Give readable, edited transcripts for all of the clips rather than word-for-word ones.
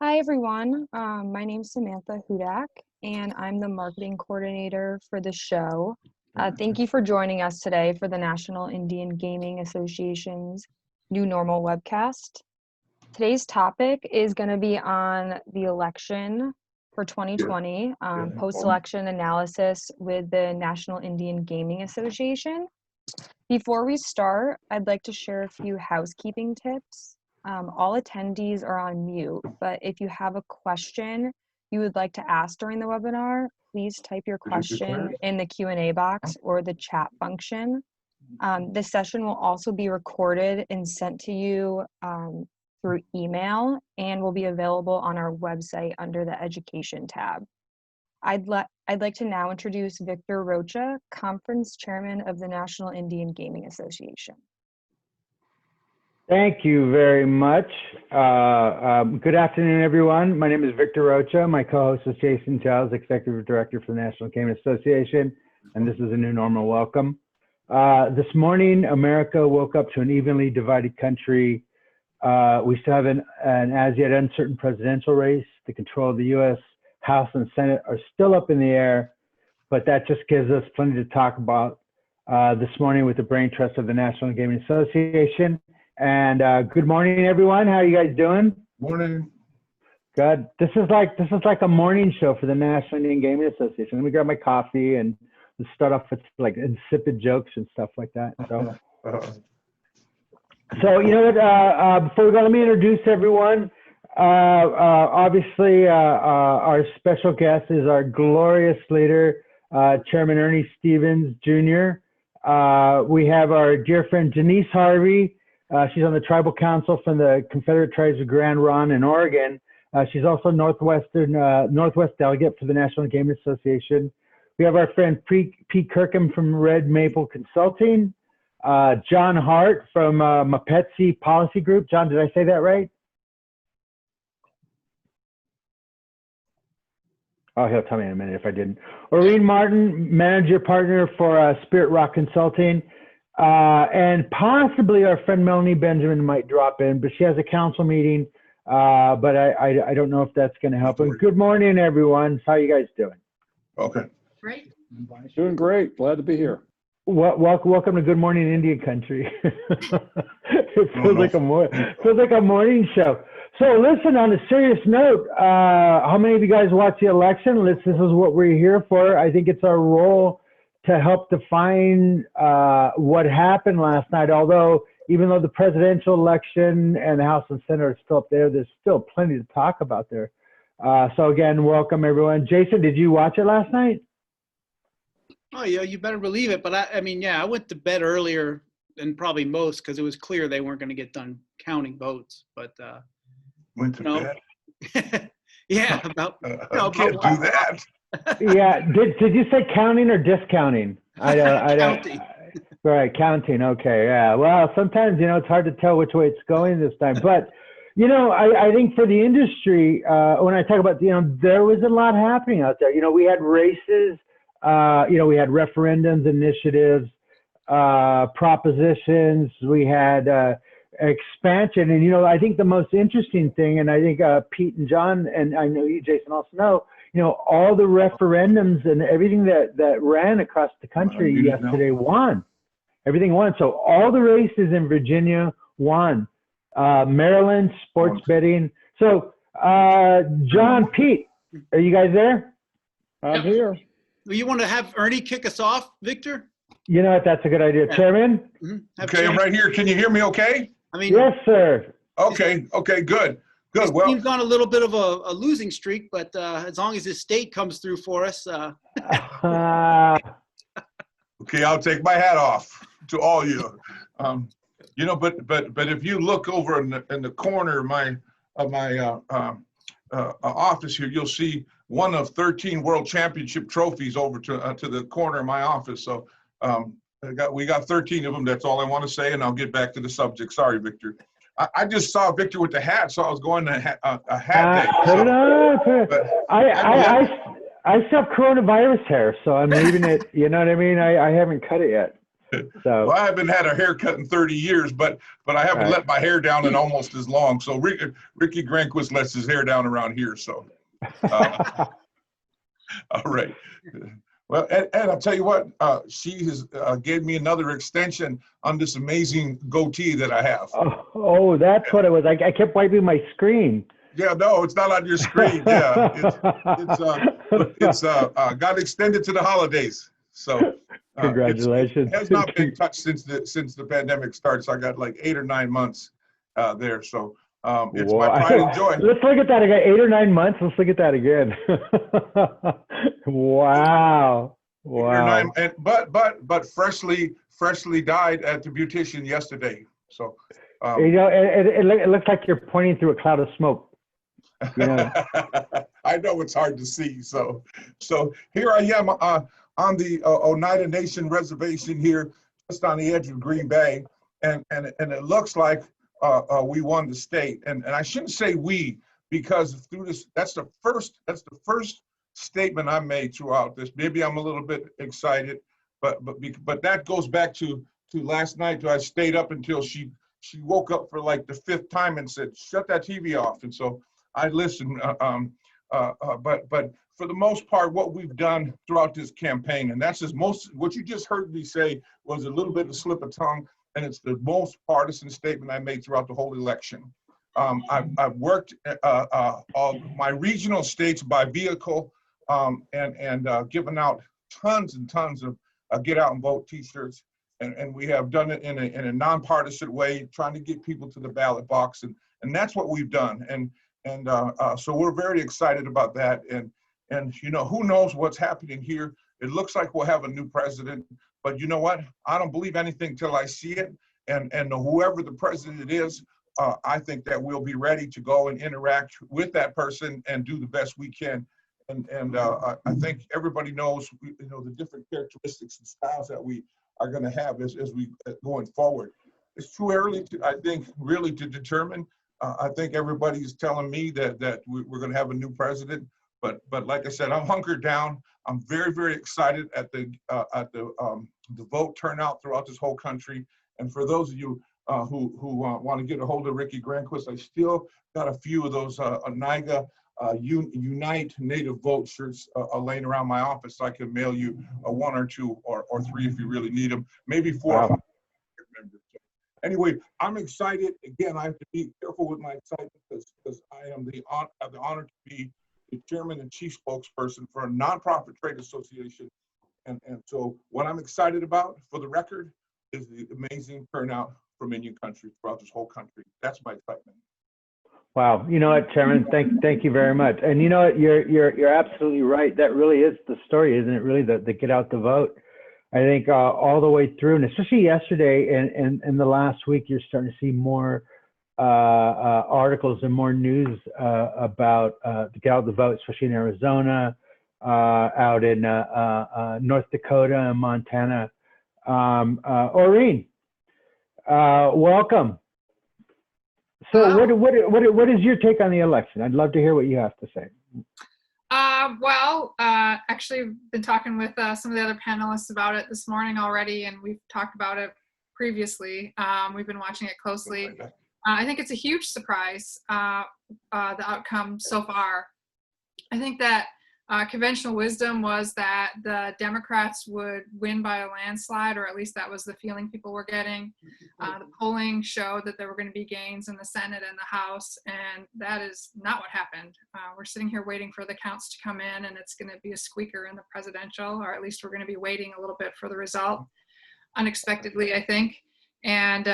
Hi, everyone. My name's Samantha Hudak, and I'm the marketing coordinator for the show. Thank you for joining us today for the National Indian Gaming Association's New Normal webcast. Today's topic is going to be on the election for 2020, post-election analysis with the National Indian Gaming Association. Before we start, I'd like to share a few housekeeping tips. All attendees are on mute, but if you have a question you would like to ask during the webinar, please type your question in the Q&A box or the chat function. This session will also be recorded and sent to you through email and will be available on our website under the Education tab. I'd like to now introduce Victor Rocha, Conference Chairman of the National Indian Gaming Association. Thank you very much. Good afternoon, everyone. My name is Victor Rocha. My co-host is Jason Giles, Executive Director for the National Gaming Association, and this is a new normal welcome. This morning, America woke up to an evenly divided country. We still have an as yet uncertain presidential race. The control of the U.S. House and Senate are still up in the air, but that just gives us plenty to talk about this morning with the brain trust of the National Gaming Association. And good morning, everyone. How are you guys doing? Morning. Good. This is like a morning show for the National Indian Gaming Association. Let me grab my coffee and let's start off with like insipid jokes and stuff like that. So you know what? Before we go, let me introduce everyone. Obviously, our special guest is our glorious leader, Chairman Ernie Stevens Jr. We have our dear friend Denise Harvey. She's on the Tribal Council from the Confederate Tribes of Grand Ronde in Oregon. She's also Northwest delegate for the National Gaming Association. We have our friend Pete Kirkham from Red Maple Consulting. John Harte from Mapetsi Policy Group. John, did I say that right? Oh, he'll tell me in a minute if I didn't. Aurene Martin, Manager Partner for Spirit Rock Consulting. And possibly our friend Melanie Benjamin might drop in, but she has a council meeting, but I don't know if that's going to help. And good morning, everyone. How are you guys doing? Okay. Great. Doing great. Glad to be here. Welcome to Good Morning Indian Country. It feels like a morning show. So listen, on a serious note, how many of you guys watch the election? This is what we're here for. I think it's our role to help define what happened last night. Although, even though the presidential election and the House and Senate are still up there, there's still plenty to talk about there. So again, welcome everyone. Jason, did you watch it last night? Oh yeah, you better believe it. But I mean, yeah, I went to bed earlier than probably most because it was clear they weren't going to get done counting votes. But Went to bed. Yeah, about can't do that. Yeah, did you say counting or discounting? I don't. Counting. Right, counting. Okay, yeah. Well, sometimes it's hard to tell which way it's going this time. But I think for the industry, when I talk about there was a lot happening out there. We had races. We had referendums, initiatives, propositions. We had expansion, and I think the most interesting thing, and I think Pete and John, and I know you, Jason, also know. All the referendums and everything that ran across the country yesterday won. Everything won. So all the races in Virginia won. Maryland, sports betting. So John, Pete, are you guys there? I'm here. You want to have Ernie kick us off, Victor? You know what? That's a good idea. Yeah. Chairman? Mm-hmm. Okay, I'm right here. Can you hear me okay? I mean, yes, sir. Okay, good. His Well, team's on a little bit of a losing streak, but as long as his state comes through for us. okay, I'll take my hat off to all you. But if you look over in the corner of my office here, you'll see one of 13 World Championship trophies over to the corner of my office. So we got 13 of them. That's all I want to say, and I'll get back to the subject. Sorry, Victor. I just saw Victor with the hat, so I was going to a hat day. Put it on. I still have coronavirus hair, so I'm leaving it. You know what I mean? I haven't cut it yet. So Well, I haven't had a haircut in 30 years, but I haven't Right. let my hair down in almost as long. So Ricky Granquist lets his hair down around here. So, all right. Well, and I'll tell you what, she has gave me another extension on this amazing goatee that I have. oh, that's what it was. I kept wiping my screen. Yeah, no, it's not on your screen. Yeah, it's got extended to the holidays. So Congratulations. it has not been touched since the pandemic started. So I got like 8 or 9 months there. So it's my pride and joy. Let's look at that again. 8 or 9 months. Let's look at that again. Wow. 8 or 9, and but freshly dyed at the beautician yesterday. So it looks like you're pointing through a cloud of smoke. You know? I know it's hard to see. So here I am on the Oneida Nation reservation here, just on the edge of Green Bay, and it looks like we won the state. And I shouldn't say we, because through this, that's the first statement I made throughout this. Maybe I'm a little bit excited, but that goes back to last night. I stayed up until she woke up for like the 5th time and said, "Shut that TV off." And so I listened. But for the most part, what we've done throughout this campaign, and that's what you just heard me say was a little bit of slip of tongue, and it's the most partisan statement I made throughout the whole election. I've worked all my regional states by vehicle, and given out tons and tons of get out and vote T-shirts, and we have done it in a nonpartisan way, trying to get people to the ballot box, and that's what we've done, and so we're very excited about that, and you know, who knows what's happening here. It looks like we'll have a new president, but you know what? I don't believe anything till I see it, and whoever the president is, I think that we'll be ready to go and interact with that person and do the best we can. And I think everybody knows, the different characteristics and styles that we are going to have as we going forward. It's too early to, I think, really to determine. I think everybody is telling me that we're going to have a new president. But like I said, I'm hunkered down. I'm very, very excited at the vote turnout throughout this whole country. And for those of you who want to get a hold of Ricky Granquist, I still got a few of those NIGA Unite Native Vote shirts laying around my office, so I can mail you 1 or 2 or 3 if you really need them, maybe 4 or 5. Anyway, I'm excited. Again, I have to be careful with my excitement because I have the honor to be the chairman and chief spokesperson for a nonprofit trade association. And so what I'm excited about, for the record, is the amazing turnout from Indian country throughout this whole country. That's my excitement. Wow. You know what, Chairman? Thank you very much. And you know what? You're absolutely right. That really is the story, isn't it? Really, the get out the vote. I think all the way through, and especially yesterday and the last week, you're starting to see more articles and more news about the get out the vote, especially in Arizona, out in North Dakota and Montana. Aurene, welcome. So what is your take on the election? I'd love to hear what you have to say. Actually, I've been talking with some of the other panelists about it this morning already, and we've talked about it previously. We've been watching it closely. I think it's a huge surprise, the outcome so far. I think that conventional wisdom was that the Democrats would win by a landslide, or at least that was the feeling people were getting. The polling showed that there were going to be gains in the Senate and the House, and that is not what happened. We're sitting here waiting for the counts to come in, and it's going to be a squeaker in the presidential, or at least we're going to be waiting a little bit for the result, unexpectedly, I think. And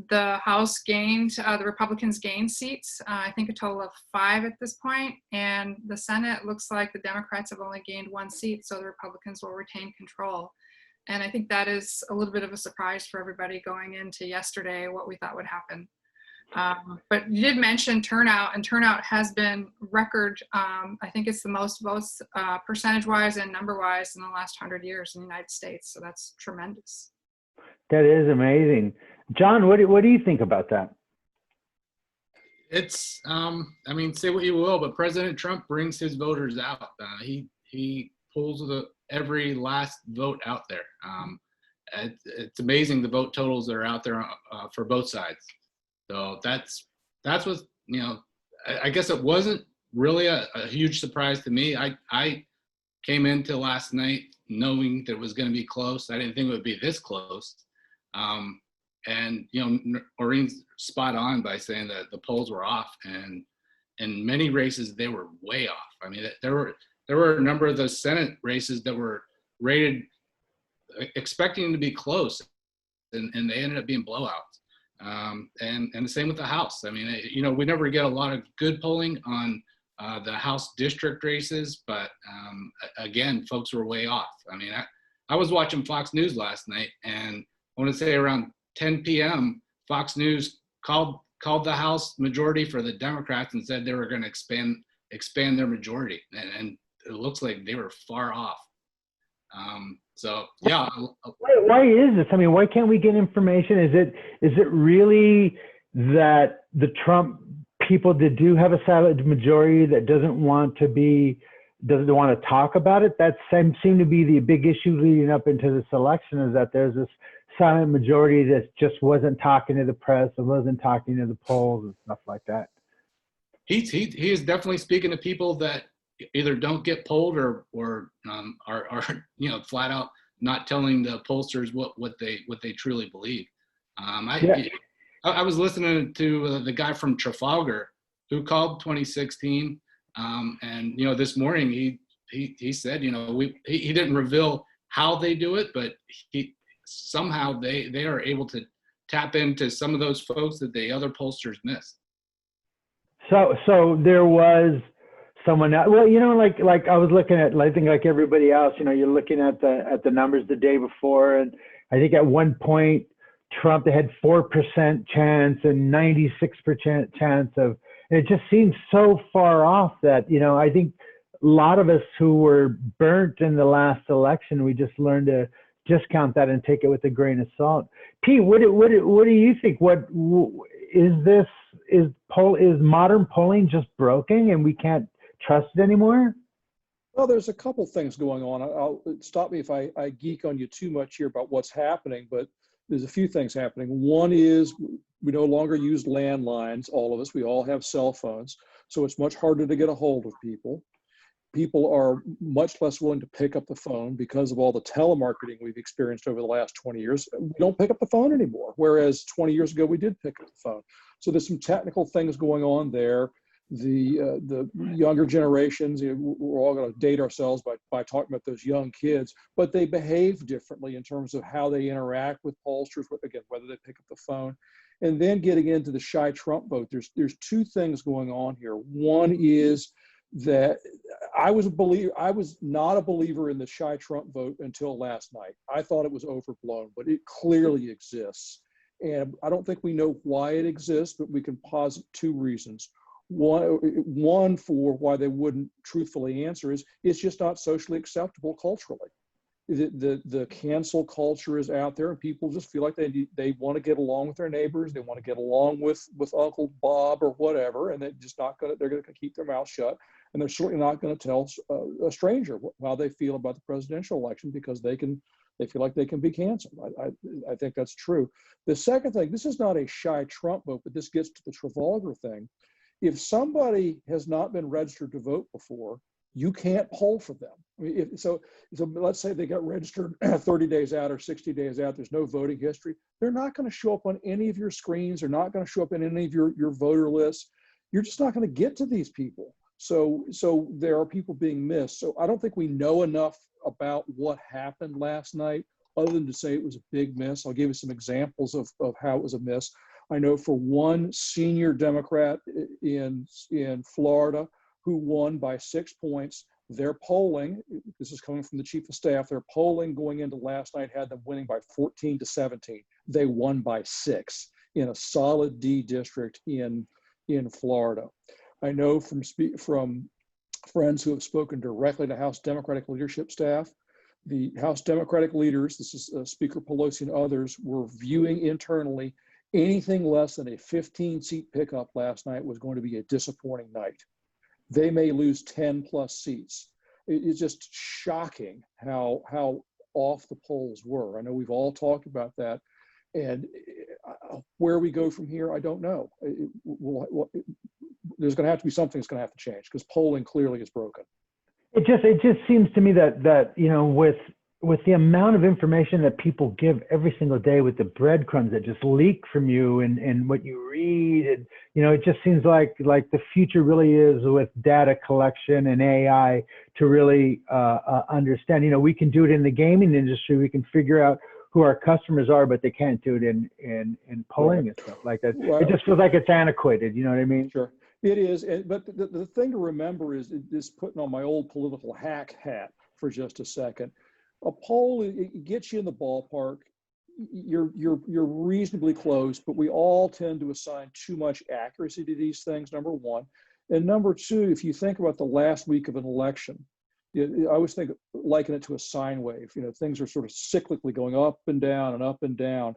the House gained, the Republicans gained seats, I think a total of 5 at this point. And the Senate looks like the Democrats have only gained 1 seat, so the Republicans will retain control. And I think that is a little bit of a surprise for everybody going into yesterday, what we thought would happen. But you did mention turnout, and turnout has been record. I think it's the most votes percentage-wise and number-wise in the last 100 years in the United States. So that's tremendous. That is amazing. John, what do you think about that? It's, I mean, say what you will, but President Trump brings his voters out. He pulls every last vote out there. it's amazing the vote totals that are out there for both sides. So that's what, you know, I guess it wasn't really a huge surprise to me. I came into last night knowing that it was going to be close. I didn't think it would be this close. And, you know, Aurene's spot on by saying that the polls were off, and in many races, they were way off. I mean, there were a number of those Senate races that were rated expecting to be close, and they ended up being blowouts. And the same with the House. I mean, you know, we never get a lot of good polling on the House district races, but again, folks were way off. I mean, I was watching Fox News last night, and I want to say around 10 p.m., Fox News called the House majority for the Democrats and said they were going to expand their majority, and it looks like they were far off. So yeah. Why is this? I mean, why can't we get information? Is it really that the Trump people that do have a silent majority that doesn't want to talk about it? That seemed to be the big issue leading up into this election, is that there's this silent majority that just wasn't talking to the press and wasn't talking to the polls and stuff like that. He is definitely speaking to people that either don't get polled or are you know, flat out not telling the pollsters what they truly believe. I was listening to the guy from Trafalgar who called 2016, and you know, this morning he said, you know, he didn't reveal how they do it, but somehow they are able to tap into some of those folks that the other pollsters missed. So there was someone else. Well, you know, like I was looking at, I think like everybody else, you know, you're looking at the numbers the day before, and I think at one point Trump, they had 4% chance and 96% chance of, and it just seems so far off that, you know, I think a lot of us who were burnt in the last election, we just learned to discount that and take it with a grain of salt. Pete, what do you think? What is modern polling just broken and we can't trust it anymore? Well, there's a couple things going on. I'll stop me if I geek on you too much here about what's happening, but there's a few things happening. One is we no longer use landlines, all of us. We all have cell phones, so it's much harder to get a hold of people. People are much less willing to pick up the phone because of all the telemarketing we've experienced over the last 20 years. We don't pick up the phone anymore, whereas 20 years ago we did pick up the phone. So there's some technical things going on there. The younger generations, you know, we're all going to date ourselves by talking about those young kids, but they behave differently in terms of how they interact with pollsters, again, whether they pick up the phone. And then getting into the shy Trump vote, there's two things going on here. One is that I was not a believer in the shy Trump vote until last night. I thought it was overblown, but it clearly exists. And I don't think we know why it exists, but we can posit two reasons. One for why they wouldn't truthfully answer is it's just not socially acceptable culturally. The cancel culture is out there, and people just feel like they want to get along with their neighbors, they want to get along with Uncle Bob or whatever, and they're going to keep their mouth shut, and they're certainly not going to tell a stranger how they feel about the presidential election because they feel like they can be canceled. I think that's true. The second thing, this is not a shy Trump vote, but this gets to the Trafalgar thing. If somebody has not been registered to vote before, you can't poll for them. I mean, so let's say they got registered 30 days out or 60 days out, there's no voting history. They're not going to show up on any of your screens. They're not going to show up in any of your voter lists. You're just not going to get to these people. So there are people being missed. So I don't think we know enough about what happened last night other than to say it was a big miss. I'll give you some examples of how it was a miss. I know for one senior Democrat in Florida who won by 6 points, their polling, this is coming from the chief of staff, their polling going into last night had them winning by 14-17. They won by 6 in a solid D district in Florida. I know from friends who have spoken directly to House Democratic leadership staff, the House Democratic leaders, this is Speaker Pelosi and others, were viewing internally anything less than a 15-seat pickup last night was going to be a disappointing night. They may lose 10 plus seats. It's just shocking how off the polls were. I know we've all talked about that. And where we go from here, I don't know. There's going to have to be something that's going to have to change because polling clearly is broken. It just seems to me that you know, with the amount of information that people give every single day, with the breadcrumbs that just leak from you and what you read, and you know, it just seems like the future really is with data collection and AI to really understand. You know, we can do it in the gaming industry. We can figure out who our customers are, but they can't do it in polling and stuff like that. Right. It just feels like it's antiquated. You know what I mean? Sure. It is, but the thing to remember is putting on my old political hack hat for just a second. A poll, it gets you in the ballpark. You're reasonably close, but we all tend to assign too much accuracy to these things, number one. And number two, if you think about the last week of an election, I always liken it to a sine wave. You know, things are sort of cyclically going up and down and up and down.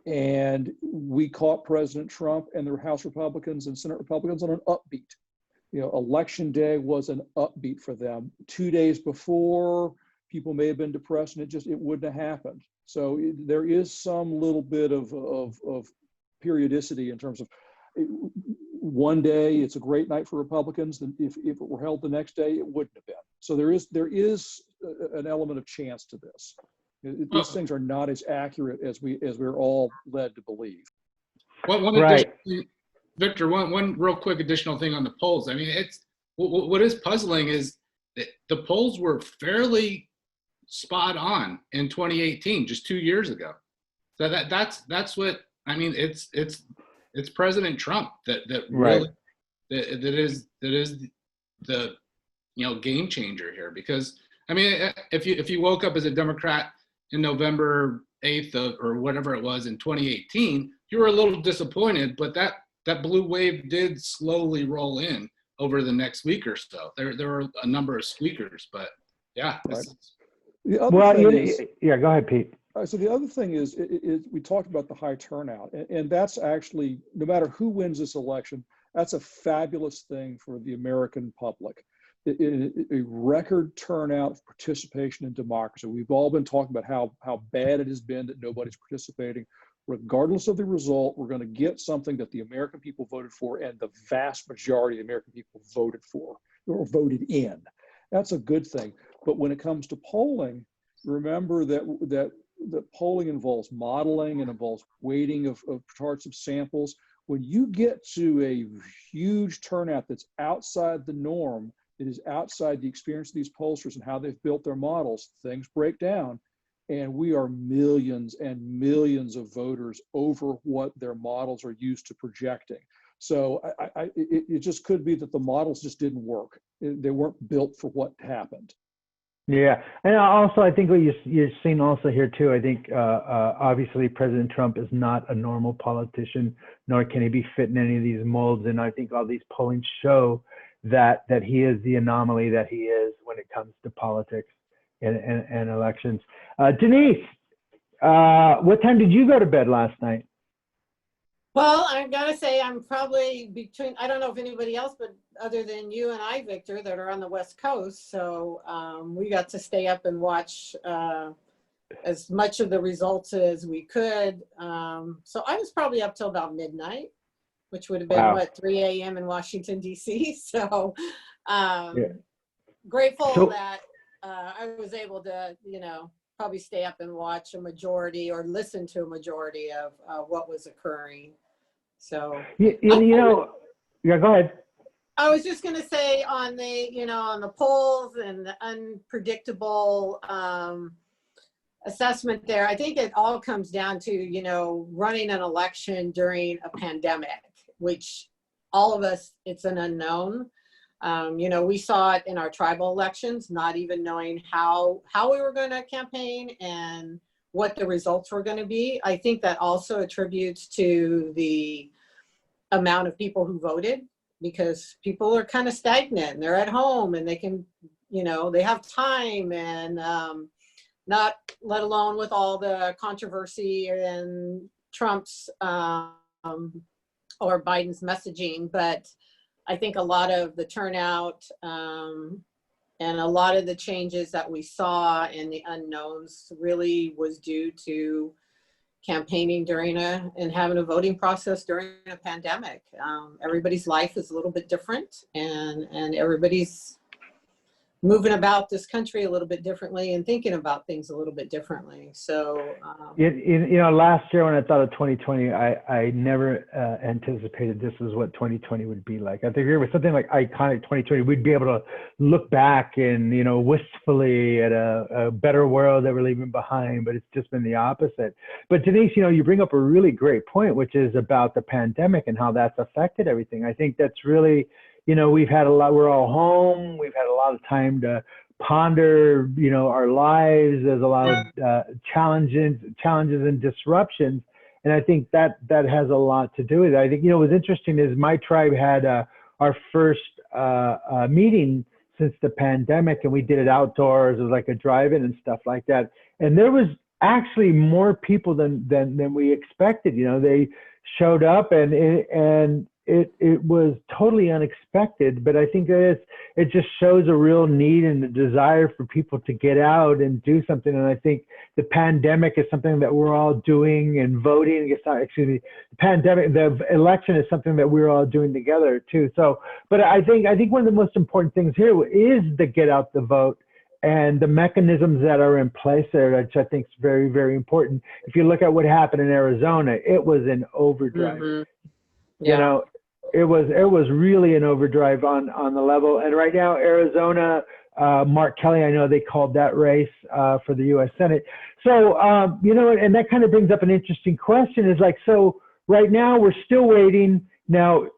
And we caught President Trump and the House Republicans and Senate Republicans on an upbeat. You know, election day was an upbeat for them. 2 days before, people may have been depressed and it wouldn't have happened. So there is some little bit of periodicity in terms of one day it's a great night for Republicans, and if it were held the next day, it wouldn't have been. So there is an element of chance to this. These things are not as accurate as we're all led to believe. Right. Victor, one real quick additional thing on the polls. I mean, it's what is puzzling is that the polls were fairly spot on in 2018, just 2 years ago. So that's what I mean. It's President Trump that really that is the game changer here, because I mean, if you woke up as a Democrat in November 8th or whatever it was in 2018, you were a little disappointed, but that blue wave did slowly roll in over the next week or so. There were a number of squeakers, but yeah. Right. Go ahead, Pete. So the other thing is we talked about the high turnout, and that's actually, no matter who wins this election, that's a fabulous thing for the American public. A record turnout of participation in democracy. We've all been talking about how bad it has been that nobody's participating. Regardless of the result, we're going to get something that the American people voted for, and the vast majority of the American people voted for or voted in. That's a good thing. But when it comes to polling, remember that polling involves modeling and involves weighting of parts of samples. When you get to a huge turnout that's outside the norm, it is outside the experience of these pollsters and how they've built their models, things break down. And we are millions and millions of voters over what their models are used to projecting. So it just could be that the models just didn't work. They weren't built for what happened. Yeah, and also I think what you're seeing also here too, I think obviously President Trump is not a normal politician, nor can he be fit in any of these molds. And I think all these polling show that he is the anomaly that he is when it comes to politics and elections. Denise, what time did you go to bed last night? Well, I gotta say, I'm probably between, I don't know if anybody else, but other than you and I, Victor, that are on the West Coast. So we got to stay up and watch as much of the results as we could. So I was probably up till about midnight, which would have been, 3 a.m. in Washington, D.C. So grateful that I was able to, probably stay up and watch a majority or listen to a majority of what was occurring. So, go ahead. I was just going to say on the polls and the unpredictable assessment there, I think it all comes down to, running an election during a pandemic, which all of us, it's an unknown. We saw it in our tribal elections, not even knowing how we were going to campaign and what the results were going to be. I think that also attributes to the amount of people who voted, because people are kind of stagnant and they're at home and they can, they have time, and not let alone with all the controversy and Trump's or Biden's messaging. But I think a lot of the turnout And a lot of the changes that we saw and the unknowns really was due to campaigning during and having a voting process during a pandemic. Everybody's life is a little bit different, and everybody's moving about this country a little bit differently and thinking about things a little bit differently. So, last year when I thought of 2020, I never anticipated this is what 2020 would be like. I think it was something like iconic 2020. We'd be able to look back and, wistfully at a better world that we're leaving behind, but it's just been the opposite. But Denise, you bring up a really great point, which is about the pandemic and how that's affected everything. I think that's really, we've had we're all home. We've had a lot of time to ponder, our lives. There's a lot of challenges and disruptions. And I think that has a lot to do with it. I think, what's interesting is my tribe had our first meeting since the pandemic, and we did it outdoors. It was like a drive-in and stuff like that. And there was actually more people than we expected. They showed up, and it was totally unexpected, but I think it just shows a real need and a desire for people to get out and do something. And I think the pandemic is something that we're all doing, and voting, the election is something that we're all doing together too. So, but I think one of the most important things here is the get out the vote and the mechanisms that are in place there, which I think is very, very important. If you look at what happened in Arizona, it was an overdrive. mm-hmm. Yeah. It was really an overdrive on the level. And right now, Arizona, Mark Kelly, I know they called that race for the U.S. Senate. So, and that kind of brings up an interesting question is like, so right now we're still waiting. Now,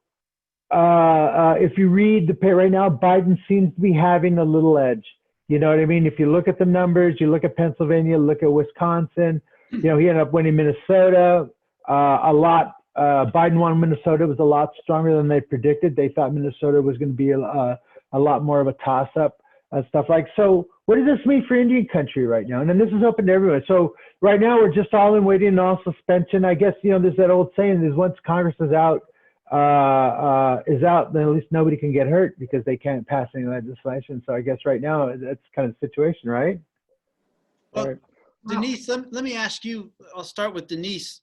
if you read the paper right now, Biden seems to be having a little edge. You know what I mean? If you look at the numbers, you look at Pennsylvania, look at Wisconsin, he ended up winning Minnesota a lot. Biden won Minnesota. It was a lot stronger than they predicted. They thought Minnesota was going to be a lot more of a toss-up and stuff like. So what does this mean for Indian country right now? And then this is open to everyone. So right now we're just all in waiting and all suspension. I guess, there's that old saying is once Congress is out, then at least nobody can get hurt because they can't pass any legislation. So I guess right now that's kind of the situation, right? Well, Right. Denise, let me ask you, I'll start with Denise.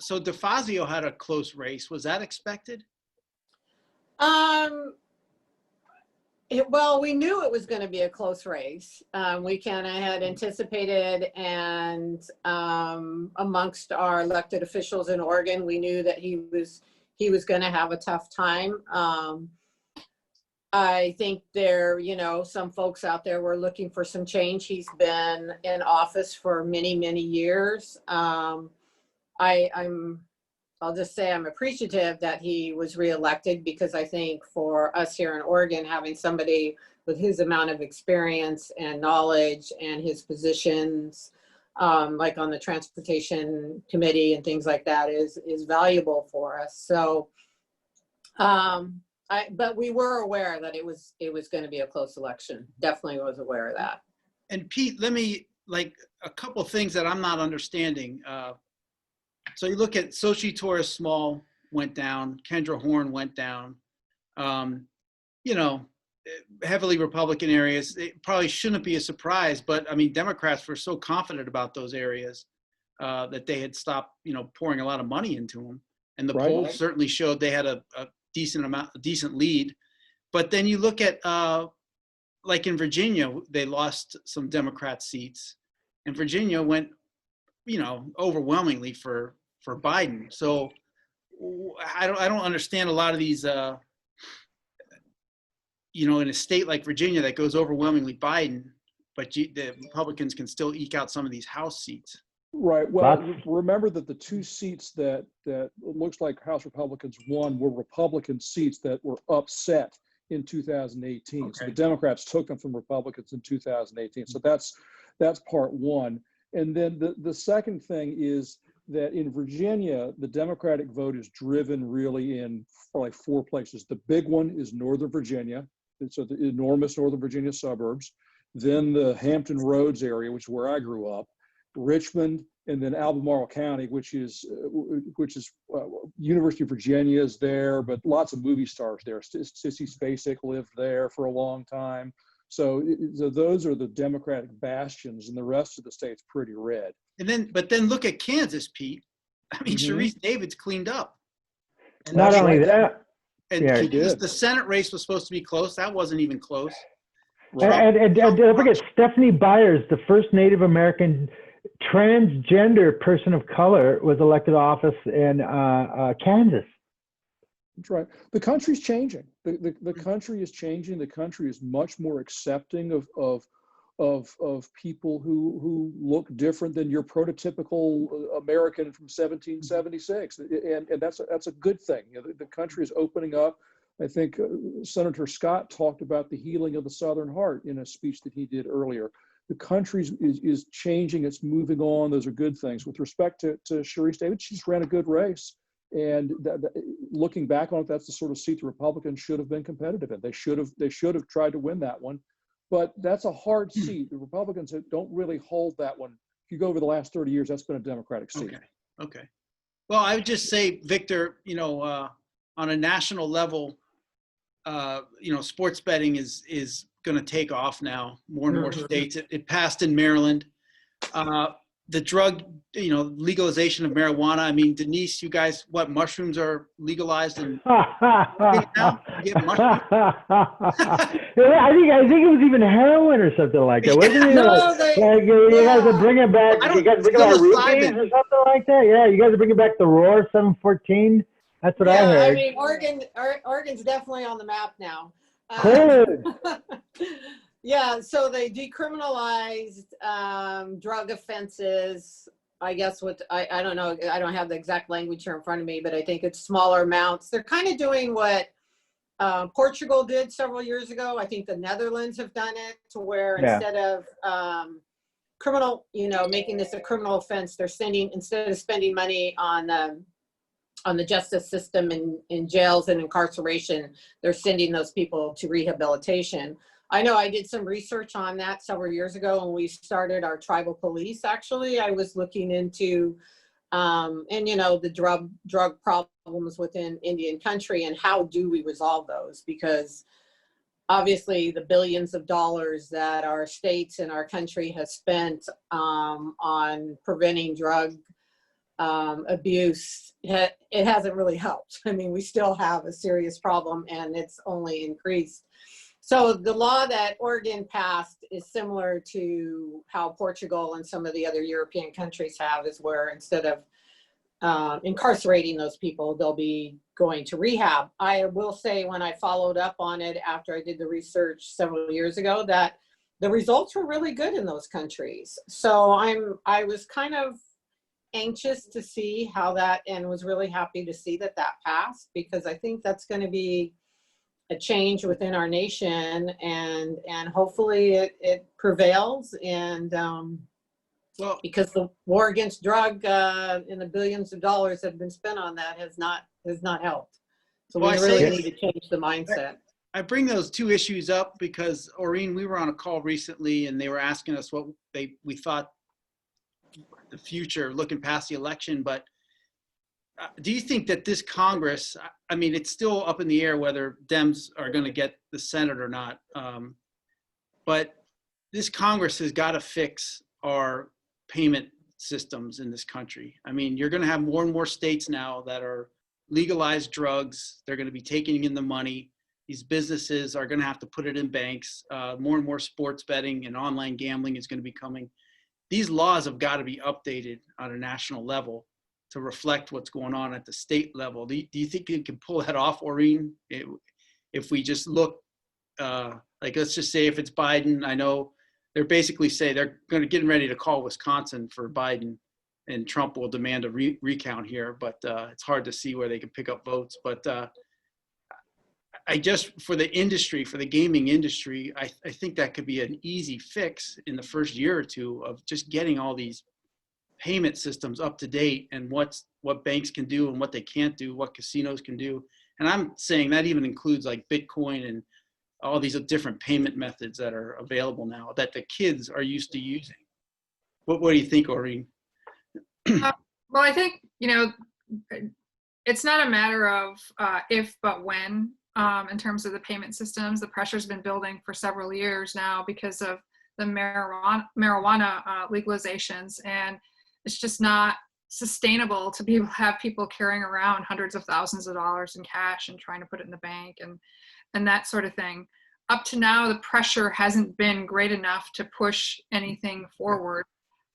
So DeFazio had a close race. Was that expected? Well, we knew it was going to be a close race. We kind of had anticipated, and amongst our elected officials in Oregon, we knew that he was going to have a tough time. I think some folks out there were looking for some change. He's been in office for many, many years. I'll just say I'm appreciative that he was reelected, because I think for us here in Oregon, having somebody with his amount of experience and knowledge and his positions, like on the transportation committee and things like that, is valuable for us. So, but we were aware that it was going to be a close election. Definitely was aware of that. And Pete, let me, a couple of things that I'm not understanding. So you look at Xochitl Torres Small went down, Kendra Horn went down, heavily Republican areas. It probably shouldn't be a surprise, but I mean, Democrats were so confident about those areas that they had stopped, pouring a lot of money into them. And the polls certainly showed they had a decent lead. But then you look at, like in Virginia, they lost some Democrat seats, and Virginia went, overwhelmingly for Biden. So I don't understand a lot of these, in a state like Virginia that goes overwhelmingly Biden, but the Republicans can still eke out some of these House seats. Right. Well, remember that the two seats that it looks like House Republicans won were Republican seats that were upset in 2018. Okay. So the Democrats took them from Republicans in 2018. So that's part one. And then the second thing is that in Virginia, the Democratic vote is driven really in like four places. The big one is Northern Virginia. So the enormous Northern Virginia suburbs. Then the Hampton Roads area, which is where I grew up, Richmond, and then Albemarle County, which is University of Virginia is there, but lots of movie stars there. Sissy Spacek lived there for a long time. So those are the Democratic bastions, and the rest of the state's pretty red. But then look at Kansas, Pete. I mean, Mhm. Sharice David's cleaned up. And Not That's only right. that, And yeah. She Kansas, did. the Senate race was supposed to be close. That wasn't even close. Right. And don't forget, Stephanie Byers, the first Native American transgender person of color, was elected to office in Kansas. That's right. The country's changing. The country is changing. The country is much more accepting of people who look different than your prototypical American from 1776, and that's a good thing. You know, the country is opening up. I think Senator Scott talked about the healing of the Southern heart in a speech that he did earlier. The country is changing. It's moving on. Those are good things. With respect to Sharice David, she's ran a good race. And looking back on it, that's the sort of seat the Republicans should have been competitive in. They should have tried to win that one. But that's a hard seat. The Republicans don't really hold that one. If you go over the last 30 years, that's been a Democratic seat. Okay. Well, I would just say, Victor, on a national level, sports betting is going to take off now. More and more states. It passed in Maryland. The drug, legalization of marijuana. I mean, Denise, you guys, mushrooms are legalized in now? You get mushrooms? I think it was even heroin or something like that, wasn't it? You guys are bringing back. You guys bringing back rupees or something like that. Yeah, you guys are bringing back the Roar 714. That's what I heard. I mean, Oregon's definitely on the map now. Good. Yeah, so they decriminalized drug offenses. I guess I don't know. I don't have the exact language here in front of me, but I think it's smaller amounts. They're kind of doing what Portugal did several years ago. I think the Netherlands have done it to where instead of making this a criminal offense, they're instead of spending money on the justice system in jails and incarceration, they're sending those people to rehabilitation. I know I did some research on that several years ago when we started our tribal police. Actually, I was looking into, the drug problems within Indian country and how do we resolve those? Because obviously the billions of dollars that our states and our country has spent on preventing drug abuse, it hasn't really helped. I mean, we still have a serious problem and it's only increased. So the law that Oregon passed is similar to how Portugal and some of the other European countries have, is where instead of incarcerating those people, they'll be going to rehab. I will say when I followed up on it after I did the research several years ago, that the results were really good in those countries. So I was kind of anxious to see how that, and was really happy to see that passed, because I think that's going to be a change within our nation, and hopefully it prevails. And because the war against drug and the billions of dollars that have been spent on that has not helped. So we really need to change the mindset. I bring those two issues up because, Aurene, we were on a call recently and they were asking us what we thought the future, looking past the election. But do you think that this Congress, I mean, it's still up in the air whether Dems are going to get the Senate or not, but this Congress has got to fix our payment systems in this country. I mean, you're going to have more and more states now that are legalized drugs. They're going to be taking in the money. These businesses are going to have to put it in banks. More and more sports betting and online gambling is going to be coming. These laws have got to be updated on a national level to reflect what's going on at the state level. Do you think you can pull that off, Aurene? If we just look, let's just say if it's Biden, I know they're basically say they're going to get ready to call Wisconsin for Biden, and Trump will demand a recount here, but it's hard to see where they can pick up votes. But for the industry, for the gaming industry, I think that could be an easy fix in the first year or two of just getting all these payment systems up to date, and what banks can do and what they can't do, what casinos can do. And I'm saying that even includes like Bitcoin and all these different payment methods that are available now that the kids are used to using. What do you think, Aurene? Well, I think, it's not a matter of if, but when. in terms of the payment systems. The pressure's been building for several years now because of the marijuana legalizations, and it's just not sustainable to have people carrying around hundreds of thousands of dollars in cash and trying to put it in the bank and that sort of thing. Up to now, the pressure hasn't been great enough to push anything forward.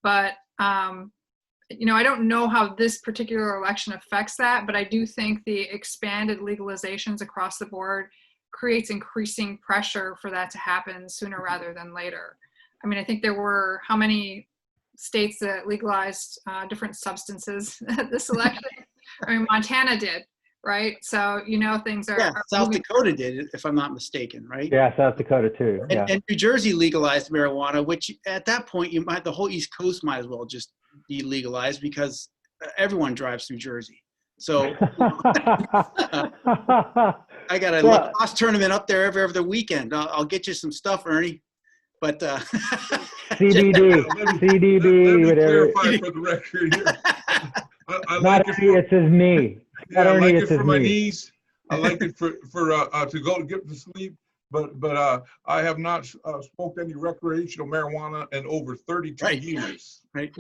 But, you know, I don't know how this particular election affects that, but I do think the expanded legalizations across the board creates increasing pressure for that to happen sooner rather than later. I mean, I think there were how many states that legalized different substances this election? I mean, Montana did, right? So, you know, things are. Yeah, South Dakota did, if I'm not mistaken, right? Yeah, South Dakota too. Yeah. And New Jersey legalized marijuana, which at that point, the whole East Coast might as well just be legalized because everyone drives through Jersey. So I got a lacrosse tournament up there every other weekend. I'll get you some stuff, Ernie. But CBD, CDB, whatever. Clarify for the record here. I Not like Ernie, it's his knee. Yeah, I Ernie, like it's it for his my knee. knees. I like it for to go to get to sleep. But I have not smoked any recreational marijuana in over 32 years. Right.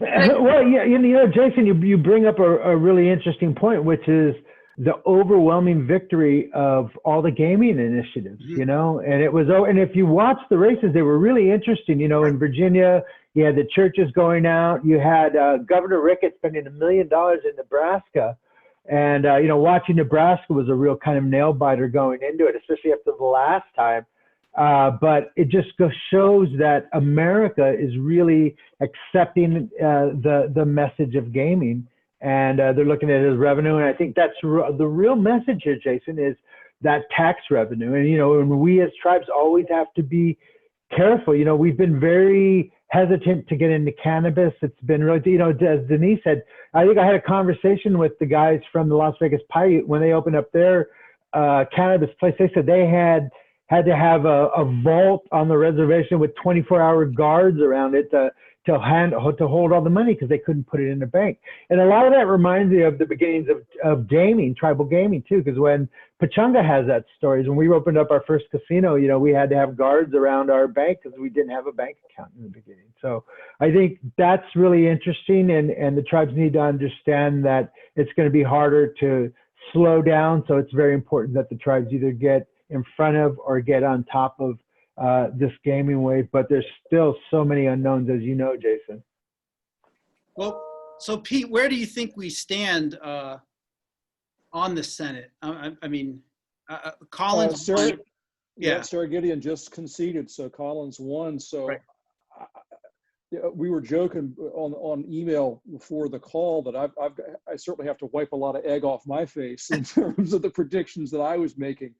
Well, yeah, you know, Jason, you bring up a really interesting point, which is the overwhelming victory of all the gaming initiatives, you know, and it was, and if you watch the races, they were really interesting. You know, in Virginia, you had the churches going out, you had Governor Ricketts spending $1 million in Nebraska. And, you know, watching Nebraska was a real kind of nail biter going into it, especially after the last time. But it just shows that America is really accepting the message of gaming. And they're looking at it as revenue. And I think that's the real message here, Jason, is that tax revenue. And, you know, and we as tribes always have to be careful. You know, we've been very hesitant to get into cannabis. It's been really, you know, as Denise said, I think I had a conversation with the guys from the Las Vegas Paiute when they opened up their cannabis place. They said they had to have a vault on the reservation with 24-hour guards around it to hold all the money because they couldn't put it in the bank. And a lot of that reminds me of the beginnings of gaming, tribal gaming too, because when Pechanga has that stories, when we opened up our first casino, you know, we had to have guards around our bank because we didn't have a bank account in the beginning. So I think that's really interesting, and the tribes need to understand that it's going to be harder to slow down. So it's very important that the tribes either get in front of or get on top of this gaming wave, but there's still so many unknowns, as you know, Jason. Well, so Pete, where do you think we stand on the Senate? I mean, Collins. Sarah Gideon just conceded, so Collins won. So right. We were joking on email before the call that I certainly have to wipe a lot of egg off my face in terms of the predictions that I was making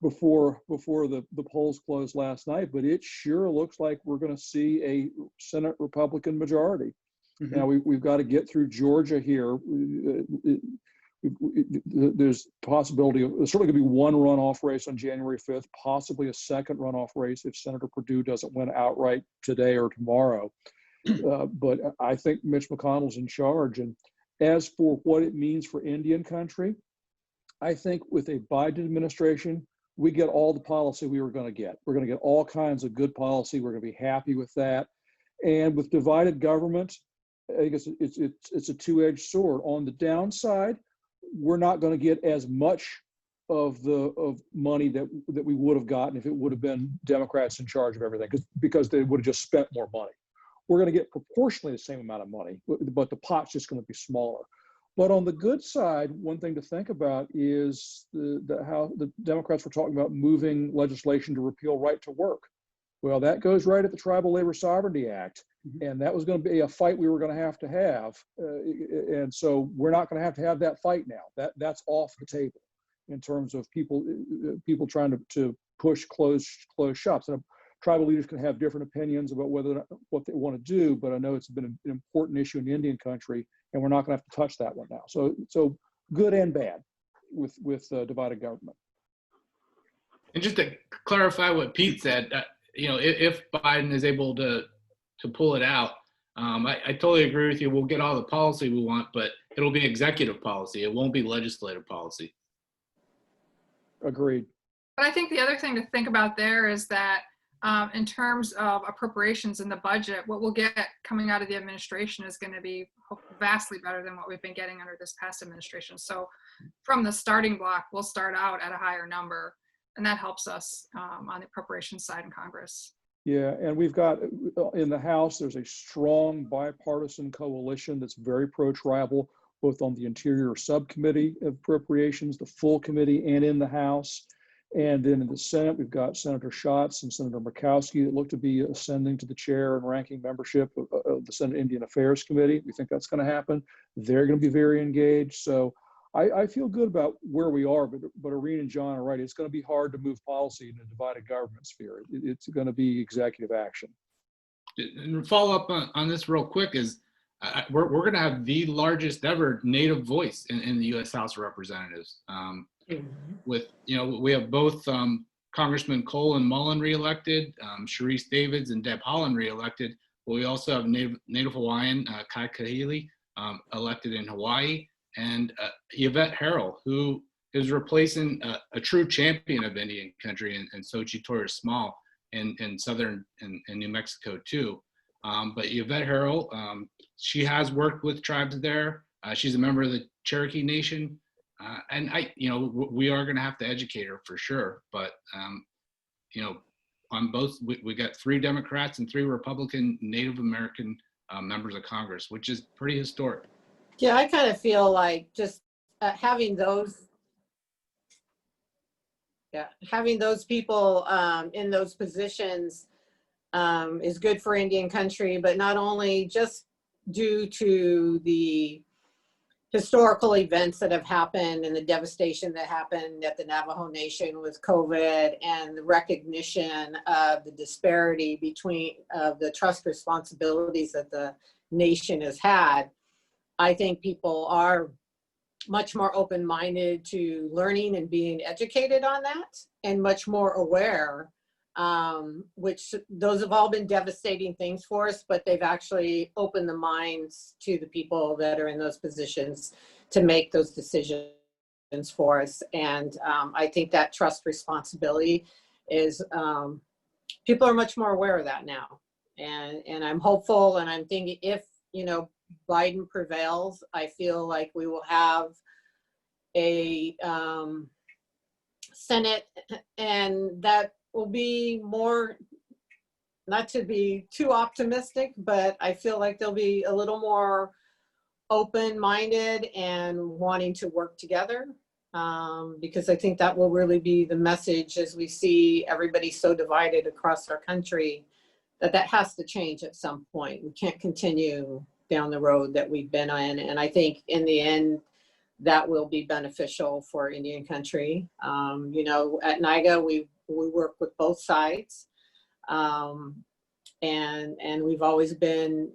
before the polls closed last night, but it sure looks like we're going to see a Senate Republican majority. Mm-hmm. Now we've got to get through Georgia here. There's possibility of there's certainly going to be one runoff race on January 5th, possibly a second runoff race if Senator Perdue doesn't win outright today or tomorrow. But I think Mitch McConnell's in charge. And as for what it means for Indian country, I think with a Biden administration, we get all the policy we were going to get. We're going to get all kinds of good policy. We're going to be happy with that. And with divided government, I guess it's a two-edged sword. On the downside, we're not going to get as much of money that we would have gotten if it would have been Democrats in charge of everything, because they would have just spent more money. We're going to get proportionally the same amount of money, but the pot's just going to be smaller. But on the good side, one thing to think about is how the Democrats were talking about moving legislation to repeal right to work. Well, that goes right at the Tribal Labor Sovereignty Act. And that was going to be a fight we were going to have. And so we're not going to have that fight now. That's off the table in terms of people trying to push closed shops. And tribal leaders can have different opinions about what they want to do, but I know it's been an important issue in Indian country, and we're not going to have to touch that one now. So good and bad with divided government. And just to clarify what Pete said, you know, if Biden is able to pull it out, I totally agree with you. We'll get all the policy we want, but it'll be executive policy. It won't be legislative policy. Agreed. But I think the other thing to think about there is that in terms of appropriations in the budget, what we'll get coming out of the administration is going to be vastly better than what we've been getting under this past administration. So from the starting block, we'll start out at a higher number, and that helps us on the appropriations side in Congress. Yeah, and we've got in the House, there's a strong bipartisan coalition that's very pro-tribal, both on the Interior Subcommittee of Appropriations, the full committee, and in the House. And then in the Senate, we've got Senator Schatz and Senator Murkowski that look to be ascending to the chair and ranking membership of the Senate Indian Affairs Committee. We think that's going to happen. They're going to be very engaged. So I feel good about where we are, but Aurene and John are right. It's going to be hard to move policy in a divided government sphere. It's going to be executive action. And follow up on this real quick is we're going to have the largest ever Native voice in the U.S. House of Representatives. With, we have both Congressman Cole and Mullen reelected, Sharice Davids and Deb Haaland reelected. But we also have Native Hawaiian Kai Kahili elected in Hawaii, and Yvette Harrell, who is replacing a true champion of Indian country in Xochitl Torres Small in southern in New Mexico too. But Yvette Harrell, she has worked with tribes there. She's a member of the Cherokee Nation. And we are going to have to educate her for sure. But, on both, we got 3 Democrats and 3 Republican Native American members of Congress, which is pretty historic. Yeah, I kind of feel like just having those people in those positions is good for Indian country, but not only just due to the historical events that have happened and the devastation that happened at the Navajo Nation with COVID and the recognition of the disparity between the trust responsibilities that the nation has had. I think people are much more open-minded to learning and being educated on that, and much more aware, which those have all been devastating things for us, but they've actually opened the minds to the people that are in those positions to make those decisions for us. And I think that trust responsibility is, people are much more aware of that now. And I'm hopeful, and I'm thinking if, Biden prevails, I feel like we will have a Senate, and that will be more, not to be too optimistic, but I feel like they'll be a little more open-minded and wanting to work together, because I think that will really be the message as we see everybody so divided across our country, that has to change at some point. We can't continue down the road that we've been on, and I think in the end that will be beneficial for Indian country. At NIGA we work with both sides, and we've always been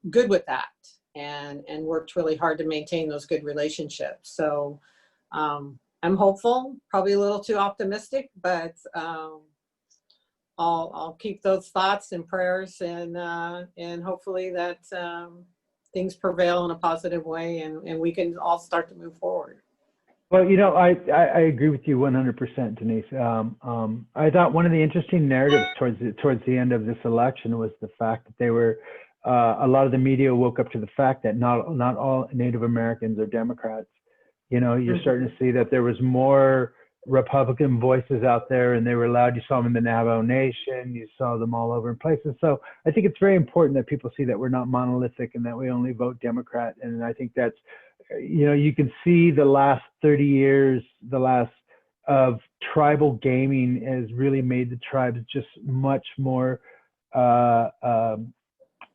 good with that, and worked really hard to maintain those good relationships. So I'm hopeful, probably a little too optimistic, but I'll keep those thoughts and prayers, and hopefully that things prevail in a positive way, and we can all start to move forward. Well, I agree with you 100%, Denise. I thought one of the interesting narratives towards the end of this election was the fact that they were, a lot of the media woke up to the fact that not all Native Americans are Democrats. You're starting to see that there was more Republican voices out there, and they were loud. You saw them in the Navajo Nation. You saw them all over in places. So I think it's very important that people see that we're not monolithic and that we only vote Democrat. And I think that's, you can see the last 30 years, of tribal gaming has really made the tribes just much more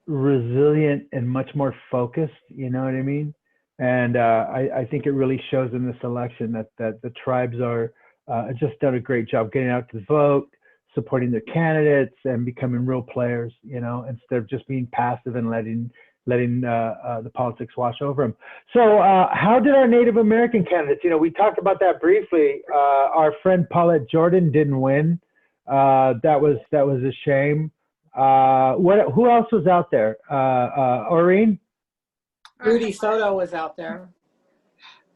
resilient and much more focused. You know what I mean? And I think it really shows in this election that the tribes are just done a great job getting out to vote, supporting their candidates, and becoming real players. Instead of just being passive and letting the politics wash over them. So how did our Native American candidates? We talked about that briefly. Our friend Paulette Jordan didn't win. That was a shame. Who else was out there? Aurene? Rudy Soto was out there.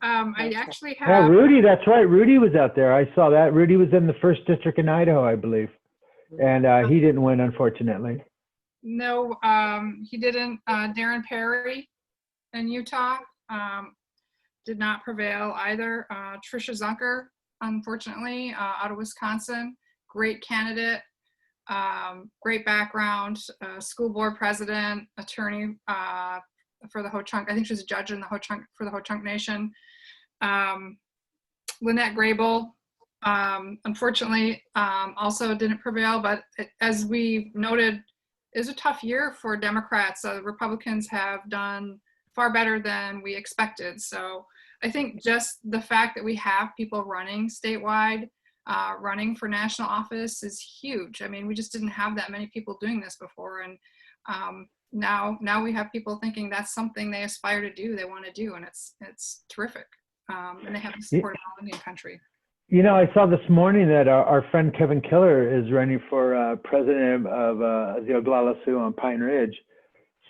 I actually Oh, have Rudy, that's right. Rudy was out there. I saw that. Rudy was in the first district in Idaho, I believe. And he didn't win, unfortunately. no, he didn't. Darren Perry in Utah did not prevail either. Trisha Zunker, unfortunately, out of Wisconsin, great candidate, great background, school board president, attorney for the Ho-Chunk. I think she was a judge in the Ho-Chunk for the Ho-Chunk Nation. Lynette Grable, unfortunately, also didn't prevail, but as we noted, it was a tough year for Democrats. Republicans have done far better than we expected. So I think just the fact that we have people running statewide, running for national office is huge. I mean, we just didn't have that many people doing this before. And now we have people thinking that's something they aspire to do, they want to do, and it's terrific. And they have the support of all Indian country. You know, I saw this morning that our friend Kevin Killer is running for president of the Oglala Sioux on Pine Ridge.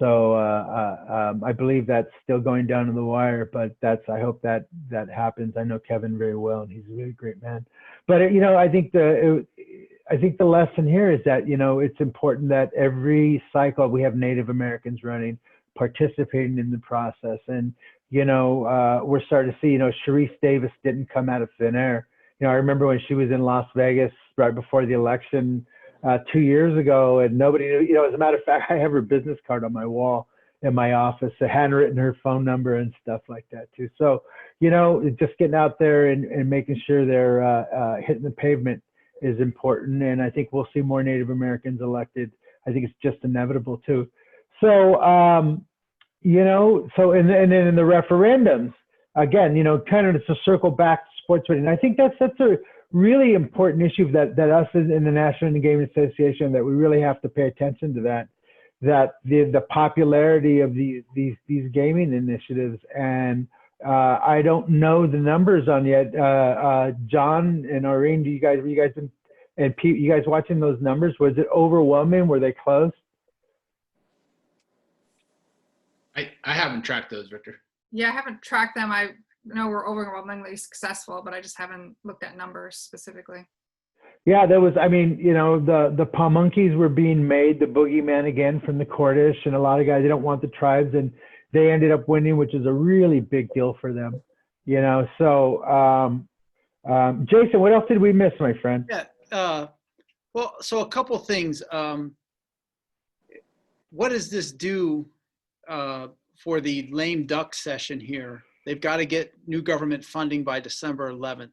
So I believe that's still going down to the wire, but I hope that happens. I know Kevin very well, and he's a really great man. But you know, I think the lesson here is that, you know, it's important that every cycle we have Native Americans running, participating in the process. And you know, we're starting to see, you know, Sharice Davis didn't come out of thin air. You know, I remember when she was in Las Vegas right before the election 2 years ago, and nobody knew, you know, as a matter of fact, I have her business card on my wall in my office, a handwritten her phone number and stuff like that too. So, you know, just getting out there and making sure they're hitting the pavement is important. And I think we'll see more Native Americans elected. I think it's just inevitable too. So, you know, so and then in the referendums, again, you know, kind of to circle back to sports betting. I think that's a really important issue that us in the National Indian Gaming Association, that we really have to pay attention to that the popularity of these gaming initiatives. And I don't know the numbers on yet. John and Aurene, were you guys and Pete, you guys watching those numbers? Was it overwhelming? Were they close? I haven't tracked those, Victor. Yeah, I haven't tracked them. I know we're overwhelmingly successful, but I just haven't looked at numbers specifically. Yeah, there was, I mean, you know, the Pamunkeys were being made the boogeyman again from the Cordish, and a lot of guys, they don't want the tribes, and they ended up winning, which is a really big deal for them, you know. So, Jason, what else did we miss, my friend? Yeah, well, so a couple things. What does this do for the lame duck session here? They've got to get new government funding by December 11th.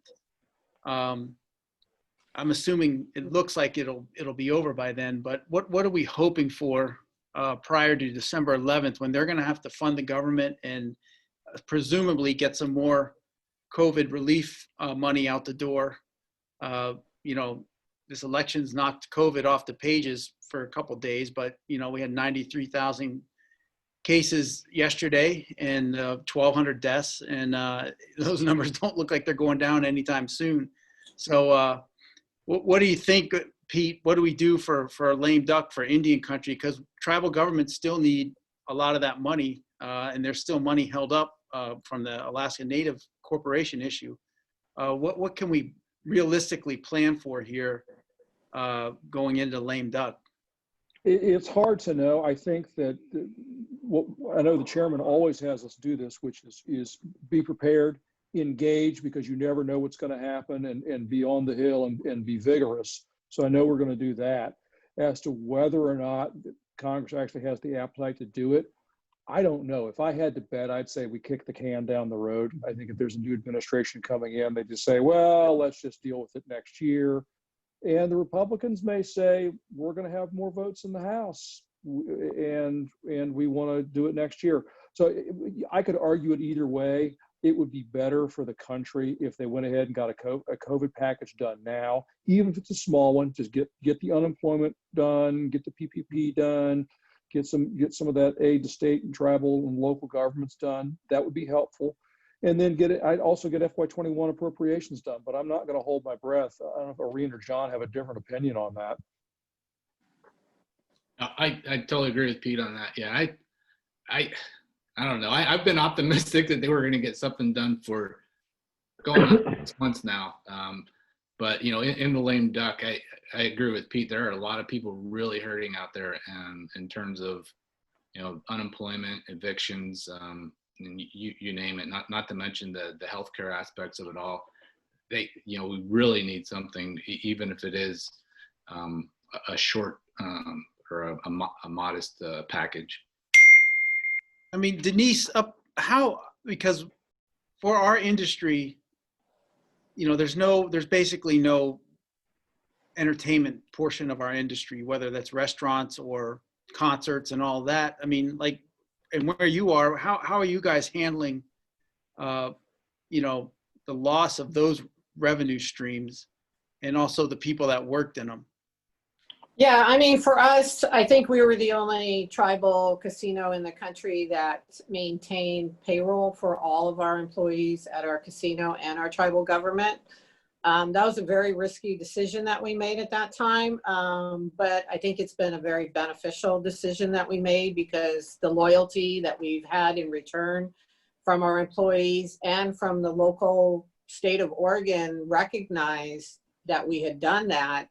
I'm assuming it looks like it'll be over by then, but what are we hoping for prior to December 11th, when they're going to have to fund the government and presumably get some more COVID relief money out the door? You know, this election's knocked COVID off the pages for a couple of days, but you know, we had 93,000 cases yesterday and 1,200 deaths, and those numbers don't look like they're going down anytime soon. So what do you think, Pete? What do we do for a lame duck for Indian country? Because tribal governments still need a lot of that money, and there's still money held up from the Alaska Native Corporation issue. What can we realistically plan for here going into lame duck? It's hard to know. I think that I know the chairman always has us do this, which is be prepared, engage, because you never know what's going to happen, and be on the hill and be vigorous. So I know we're going to do that. As to whether or not Congress actually has the appetite to do it, I don't know. If I had to bet, I'd say we kick the can down the road. I think if there's a new administration coming in, they just say, well, let's just deal with it next year. And the Republicans may say, we're going to have more votes in the House, and we want to do it next year. So I could argue it either way. It would be better for the country if they went ahead and got a COVID package done now, even if it's a small one. Just get the unemployment done, get the PPP done, get some of that aid to state and tribal and local governments done. That would be helpful. And then I'd also get FY21 appropriations done, but I'm not going to hold my breath. I don't know if Aurene or John have a different opinion on that. I totally agree with Pete on that. Yeah, I I don't know. I've been optimistic that they were going to get something done for going on 6 months now. But, you know, in the lame duck, I agree with Pete. There are a lot of people really hurting out there, and in terms of, you know, unemployment, evictions, and you name it, not to mention the healthcare aspects of it all. You know, we really need something, even if it is a short or a modest package. I mean, Denise, because for our industry, you know, there's basically no entertainment portion of our industry, whether that's restaurants or concerts and all that. I mean, like, and where you are, how are you guys handling, you know, the loss of those revenue streams and also the people that worked in them? Yeah, I mean, for us, I think we were the only tribal casino in the country that maintained payroll for all of our employees at our casino and our tribal government. That was a very risky decision that we made at that time, but I think it's been a very beneficial decision that we made, because the loyalty that we've had in return from our employees and from the local state of Oregon recognized that we had done that.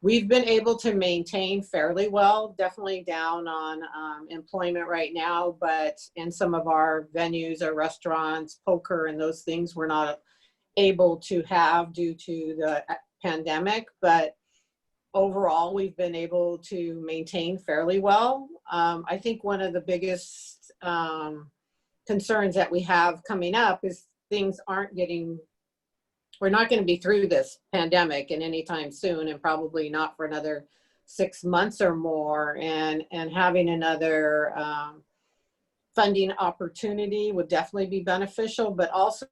We've been able to maintain fairly well, definitely down on employment right now, but in some of our venues, our restaurants, poker and those things we're not able to have due to the pandemic. But overall, we've been able to maintain fairly well. I think one of the biggest concerns that we have coming up is we're not going to be through this pandemic in anytime soon, and probably not for another 6 months or more. And having another funding opportunity would definitely be beneficial, but also,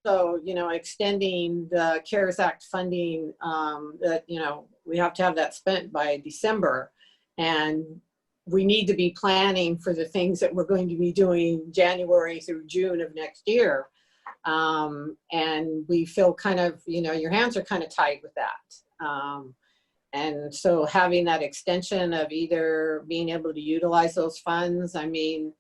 you know, extending the CARES Act funding, that, you know, we have to have that spent by December. And we need to be planning for the things that we're going to be doing January through June of next year. And we feel kind of, you know, your hands are kind of tied with that. And so having that extension of either being able to utilize those funds, I mean,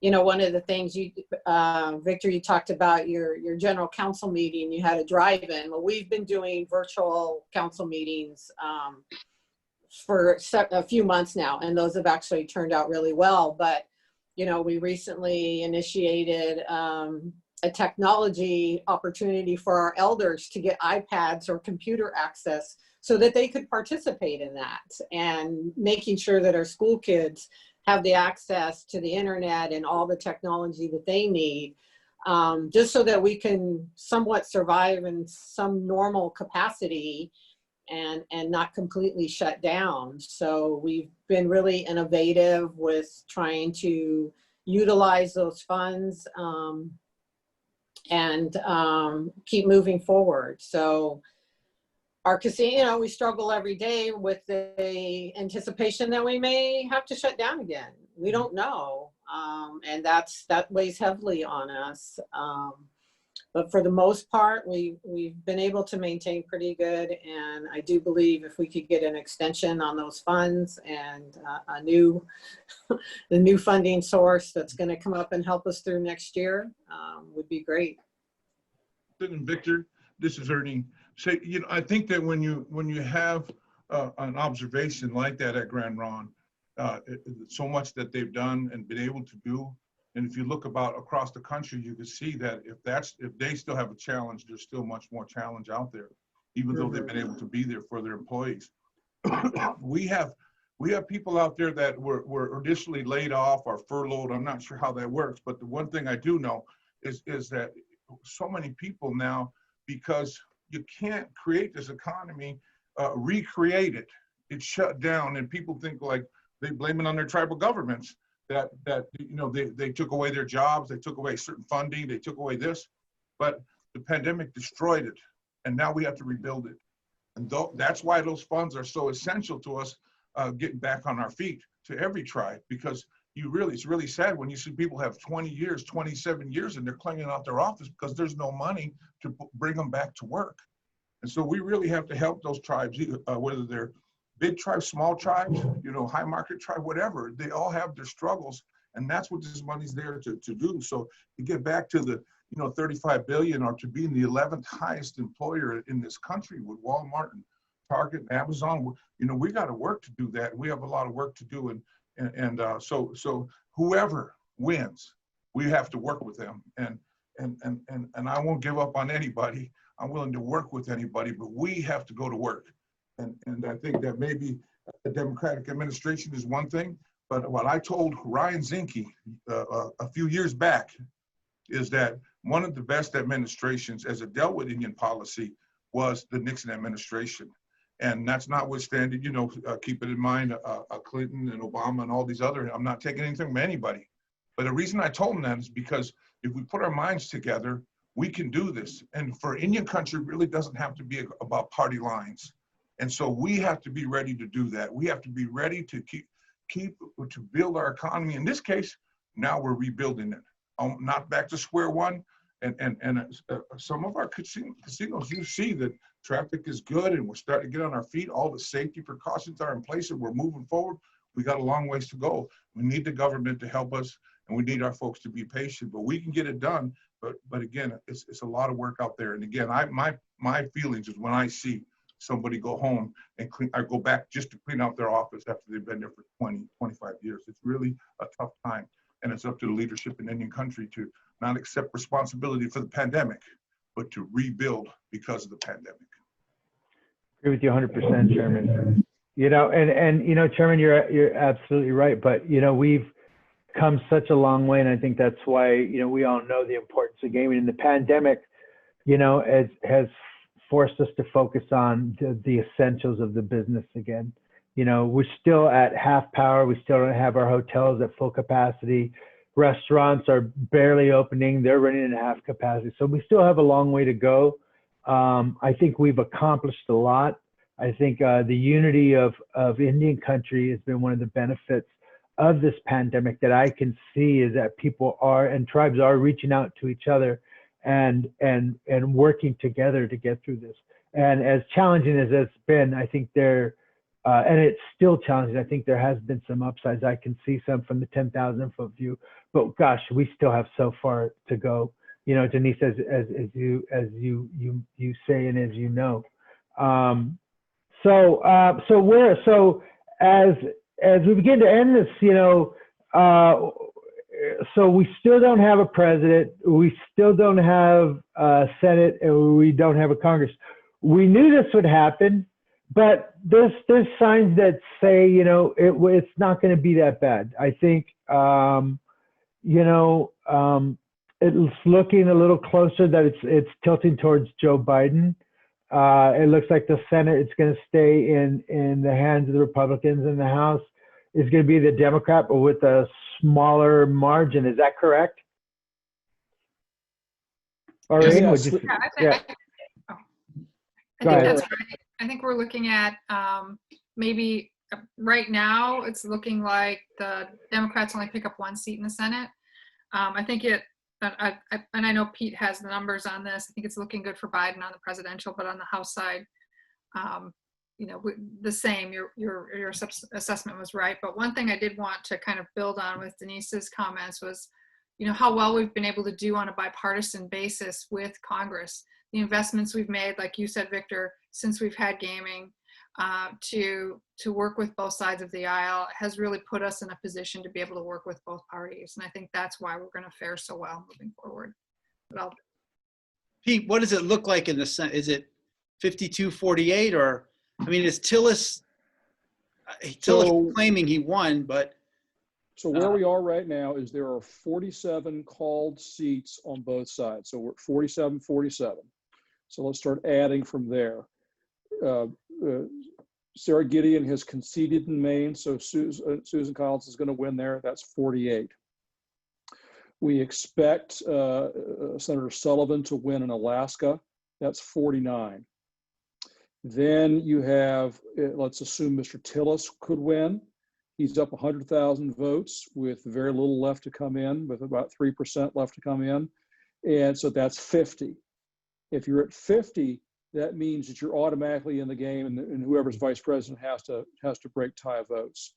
you know, one of the things Victor, you talked about your general council meeting, you had a drive-in. Well, we've been doing virtual council meetings for a few months now, and those have actually turned out really well. But, you know, we recently initiated a technology opportunity for our elders to get iPads or computer access so that they could participate in that, and making sure that our school kids have the access to the internet and all the technology that they need, just so that we can somewhat survive in some normal capacity and not completely shut down. So we've been really innovative with trying to utilize those funds and keep moving forward. So our casino, you know, we struggle every day with the anticipation that we may have to shut down again. We don't know, and that weighs heavily on us. But for the most part, we've been able to maintain pretty good, and I do believe if we could get an extension on those funds and the new funding source that's going to come up and help us through next year, would be great. Victor, this is Ernie. So, you know, I think that when you have an observation like that at Grand Ronde, so much that they've done and been able to do, and if you look about across the country, you can see that if they still have a challenge, there's still much more challenge out there, even though they've been able to be there for their employees. we have people out there that were initially laid off or furloughed. I'm not sure how that works, but the one thing I do know is that so many people now, because you can't create this economy, recreate it. It's shut down, and people think like they blame it on their tribal governments that you know they took away their jobs, they took away certain funding, they took away this, but the pandemic destroyed it, and now we have to rebuild it. And that's why those funds are so essential to us getting back on our feet, to every tribe, because it's really sad when you see people have 20 years, 27 years, and they're cleaning out their office because there's no money to bring them back to work. And so we really have to help those tribes, whether they're big tribes, small tribes, you know, high market tribe, whatever. They all have their struggles, And that's what this money's there to do. So to get back to the, 35 billion, or to being the 11th highest employer in this country with Walmart and Target and Amazon, we got to work to do that. We have a lot of work to do. So whoever wins, we have to work with them. And I won't give up on anybody. I'm willing to work with anybody, but we have to go to work. And I think that maybe the Democratic administration is one thing, but what I told Ryan Zinke a few years back is that one of the best administrations as it dealt with Indian policy was the Nixon administration. And that's notwithstanding, keep it in mind, Clinton and Obama and all these other, I'm not taking anything from anybody. But the reason I told him that is because if we put our minds together, we can do this. And for Indian country, it really doesn't have to be about party lines. And so we have to be ready to do that. We have to be ready to to build our economy. In this case, now we're rebuilding it. Not back to square one. And some of our casinos, you see that traffic is good and we're starting to get on our feet. All the safety precautions are in place and we're moving forward. We got a long ways to go. We need the government to help us and we need our folks to be patient, but we can get it done. But again, it's a lot of work out there. And again, my feelings is when I see somebody go home and I go back just to clean out their office after they've been there for 20, 25 years. It's really a tough time. And it's up to the leadership in Indian country to not accept responsibility for the pandemic, but to rebuild because of the pandemic. Agree with you 100%, Chairman. Chairman, you're absolutely right. But, we've come such a long way. And I think that's why, we all know the importance of gaming. And the pandemic, has forced us to focus on the essentials of the business again. We're still at half power. We still don't have our hotels at full capacity. Restaurants are barely opening. They're running at half capacity. So we still have a long way to go. I think we've accomplished a lot. I think the unity of Indian country has been one of the benefits of this pandemic that I can see, is that people are and tribes are reaching out to each other and working together to get through this. And as challenging as it's been, I think and it's still challenging. I think there has been some upsides. I can see some from the 10,000 foot view, but gosh, we still have so far to go. Denise, as you say, and as you know. So as we begin to end this, so we still don't have a president, we still don't have a Senate, and we don't have a Congress. We knew this would happen, but there's signs that say, it's not going to be that bad. I think, it's looking a little closer that it's tilting towards Joe Biden. It looks like the Senate, it's going to stay in the hands of the Republicans, and the House is going to be the Democrat, but with a smaller margin. Is that correct? Aurene, I think that's right. I think we're looking at maybe right now it's looking like the Democrats only pick up one seat in the Senate. I think and I know Pete has the numbers on this. I think it's looking good for Biden on the presidential, but on the House side, the same. Your assessment was right. But one thing I did want to kind of build on with Denise's comments was, how well we've been able to do on a bipartisan basis with Congress. The investments we've made, like you said, Victor, since we've had gaming, to work with both sides of the aisle has really put us in a position to be able to work with both parties. And I think that's why we're going to fare so well moving forward. Pete, what does it look like in the Senate? Is it 52-48, or, is Tillis claiming he won, but. So where we are right now is there are 47 called seats on both sides. So we're at 47-47. So let's start adding from there. Sarah Gideon has conceded in Maine, so Susan Collins is going to win there. That's 48. We expect Senator Sullivan to win in Alaska. That's 49. Then you have, let's assume Mr. Tillis could win. He's up 100,000 votes with very little left to come in, with about 3% left to come in. And so that's 50. If you're at 50, that means that you're automatically in the game, and whoever's vice president has to break tie votes.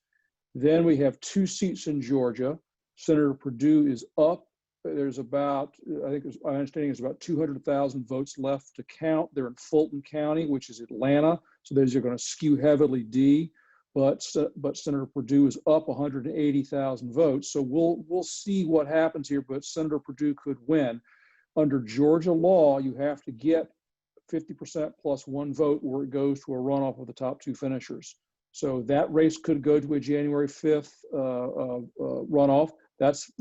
Then we have 2 seats in Georgia. Senator Perdue is up. There's about, I think my understanding is about 200,000 votes left to count. They're in Fulton County, which is Atlanta. So those are going to skew heavily D. But Senator Perdue is up 180,000 votes. So we'll see what happens here. But Senator Perdue could win. Under Georgia law, you have to get 50% plus one vote where it goes to a runoff of the top two finishers. So that race could go to a January 5th runoff. That's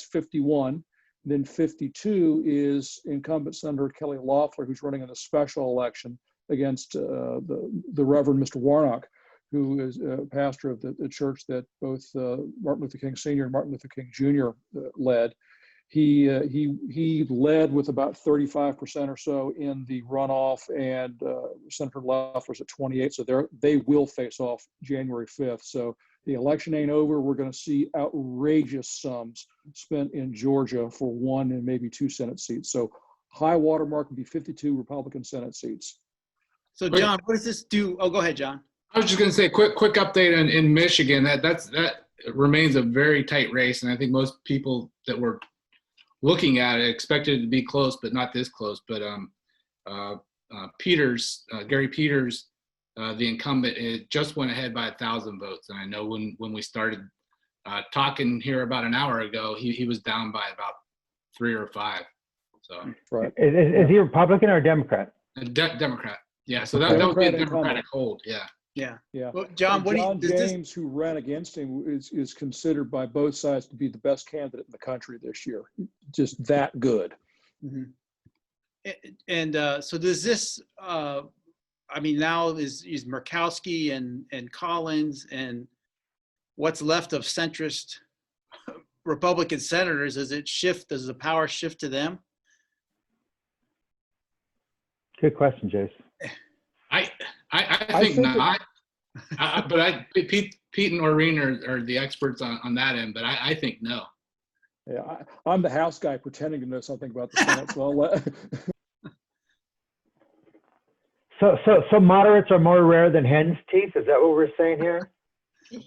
51. Then 52 is incumbent Senator Kelly Loeffler, who's running in a special election against the Reverend Mr. Warnock, who is a pastor of the church that both Martin Luther King Sr. and Martin Luther King Jr. Led. He led with about 35% or so in the runoff, and Senator Loeffler's at 28. So they will face off January 5th. So the election ain't over. We're going to see outrageous sums spent in Georgia for 1 and maybe 2 Senate seats. So high watermark would be 52 Republican Senate seats. So John, what does this do? Oh, go ahead, John. I was just going to say quick update in Michigan. That remains a very tight race, and I think most people that were looking at it expected it to be close, but not this close. But Gary Peters, the incumbent, it just went ahead by 1,000 votes. And I know when we started talking here about an hour ago, he was down by about 3 or 5. So right. Is he Republican or Democrat? Democrat. Yeah. So that would be a Democratic hold. Yeah. Yeah. Yeah. Well, John, John James, who ran against him, is considered by both sides to be the best candidate in the country this year. Just that good. Mm-hmm. And so does this? I mean, now is Murkowski and Collins and what's left of centrist Republican senators? Does it shift? Does the power shift to them? Good question, Jason. I think not. But Pete and Aurene are the experts on that end, but I think no. Yeah, I'm the House guy pretending to know something about the Senate. So I'll let. So moderates are more rare than hen's teeth. Is that what we're saying here? Yeah.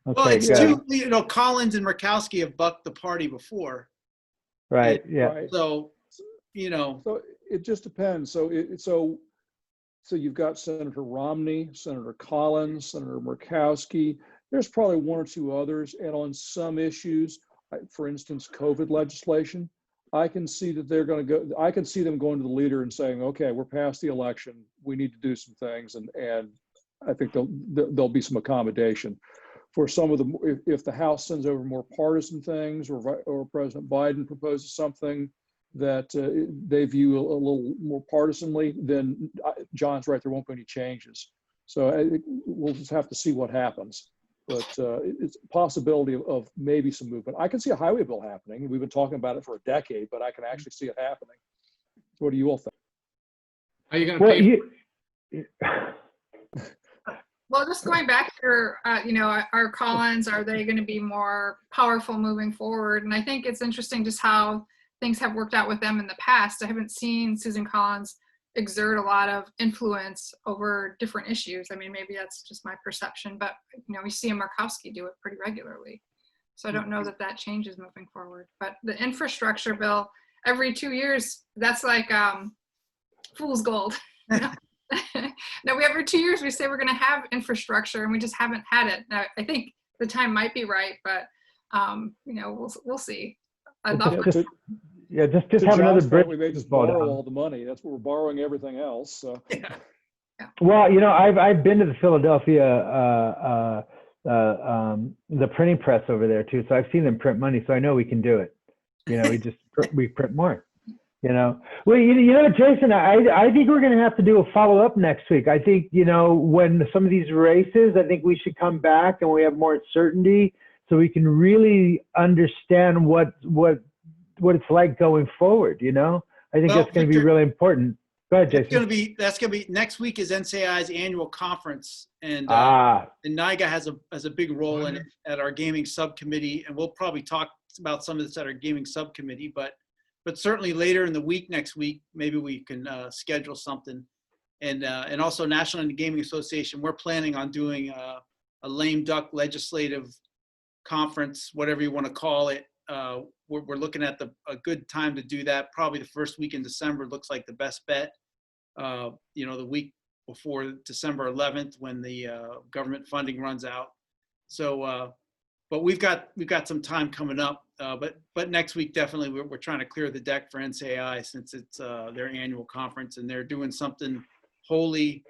Okay, Well, it's good. too. Collins and Murkowski have bucked the party before. Right. Yeah. Right. So, So it just depends. So you've got Senator Romney, Senator Collins, Senator Murkowski. There's probably 1 or 2 others. And on some issues, for instance, COVID legislation, I can see that they're going to go. I can see them going to the leader and saying, "Okay, we're past the election. We need to do some things," and I think there'll be some accommodation for some of the. If the House sends over more partisan things, or President Biden proposes something that they view a little more partisanly, then John's right, there won't be any changes. So we'll just have to see what happens. But it's a possibility of maybe some movement. I can see a highway bill happening. We've been talking about it for a decade, but I can actually see it happening. What do you all think? Are you going to pay? Well, just going back to our Collins, are they going to be more powerful moving forward? And I think it's interesting just how things have worked out with them in the past. I haven't seen Susan Collins exert a lot of influence over different issues. I mean, maybe that's just my perception, but we see Murkowski do it pretty regularly. So I don't know that changes moving forward. But the infrastructure bill, every 2 years, that's like fool's gold. Now, every 2 years we say we're going to have infrastructure, and we just haven't had it. Now, I think the time might be right, but we'll see. I'd love just have another bridge. We may just borrow all the money. That's what we're borrowing everything else. So. Yeah. Well, I've been to the Philadelphia the printing press over there too, so I've seen them print money, so I know we can do it. We print more. Well, Jason, I think we're going to have to do a follow up next week. I think when some of these races, I think we should come back and we have more certainty, so we can really understand what it's like going forward. I think that's going to be really important. Go ahead, Jason. That's going to be next week is NCAI's annual conference, and NIGA has a big role in it at our gaming subcommittee, and we'll probably talk about some of this at our gaming subcommittee, but certainly later in the week, next week, maybe we can schedule something. And also National Gaming Association, we're planning on doing a lame duck legislative conference, whatever you want to call it. We're looking at a good time to do that. Probably the first week in December looks like the best bet. The week before December 11th, when the government funding runs out. So, but we've got some time coming up. But next week, definitely, we're trying to clear the deck for NCAI, since it's their annual conference, and they're doing something wholly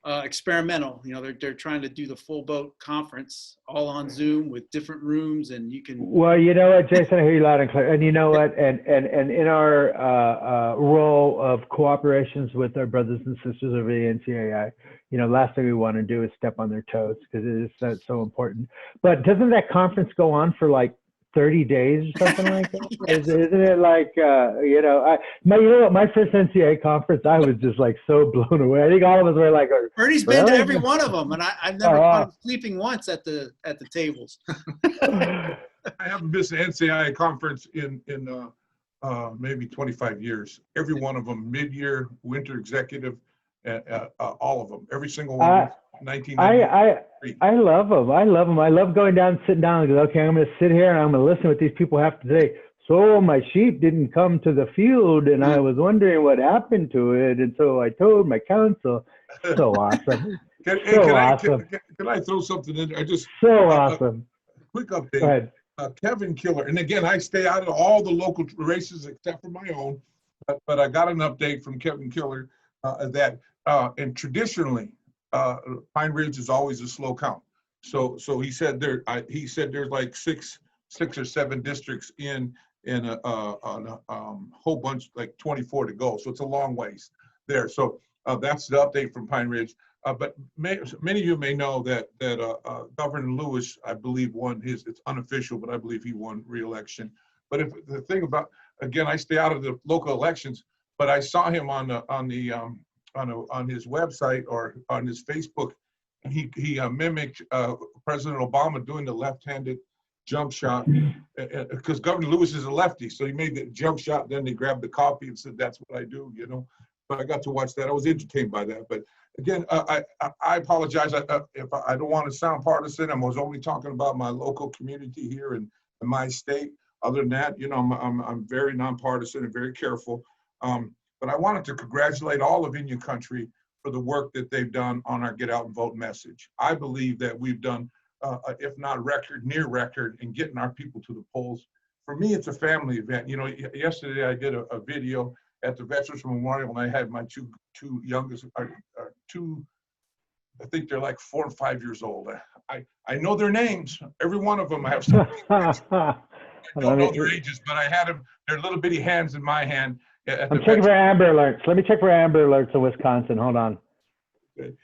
experimental. They're trying to do the full boat conference all on Zoom with different rooms, and you can. Well, you know what, Jason, I hear you loud and clear. And you know what, and in our role of cooperations with our brothers and sisters of the NCAI, last thing we want to do is step on their toes, because it is so important. But doesn't that conference go on for like 30 days or something like that? Yes. Isn't it like, my first NCAA conference, I was just like so blown away. I think all of us were like, Ernie's been to every one of them, and I've never caught him sleeping once at the tables. I haven't missed an NCAA conference in maybe 25 years. Every one of them, mid-year, winter executive, all of them, every single one. 1993. I love them. I love going down and sitting down and go, okay, I'm going to sit here and I'm going to listen to what these people have to say. So my sheep didn't come to the field, and I was wondering what happened to it. And so I told my counsel. So awesome. Can I throw something in there? Awesome. Quick update. Go ahead. Kevin Killer, and again, I stay out of all the local races except for my own, but I got an update from Kevin Killer that, and traditionally, Pine Ridge is always a slow count. So he said there's like six or seven districts in a whole bunch, like 24 to go. So it's a long ways there. So that's the update from Pine Ridge. But many of you may know that Governor Lewis, I believe, won his. It's unofficial, but I believe he won re-election. But if the thing about, again, I stay out of the local elections, but I saw him on his website or on his Facebook, and he mimicked President Obama doing the left-handed jump shot, because Governor Lewis is a lefty, so he made the jump shot. Then they grabbed the coffee and said, "That's what I do," But I got to watch that. I was entertained by that. But again, I apologize if I don't want to sound partisan. I was only talking about my local community here in my state. Other than that, I'm very nonpartisan and very careful. But I wanted to congratulate all of Indian Country for the work that they've done on our Get Out and Vote message. I believe that we've done, if not near record, in getting our people to the polls. For me, it's a family event. Yesterday I did a video at the Veterans Memorial, and I had my two youngest, I think they're like 4 and 5 years old. I know their names, every one of them. I have some. I don't know their ages, but I had their little bitty hands in my hand. I'm checking for Amber Alerts. Let me check for Amber Alerts in Wisconsin. Hold on.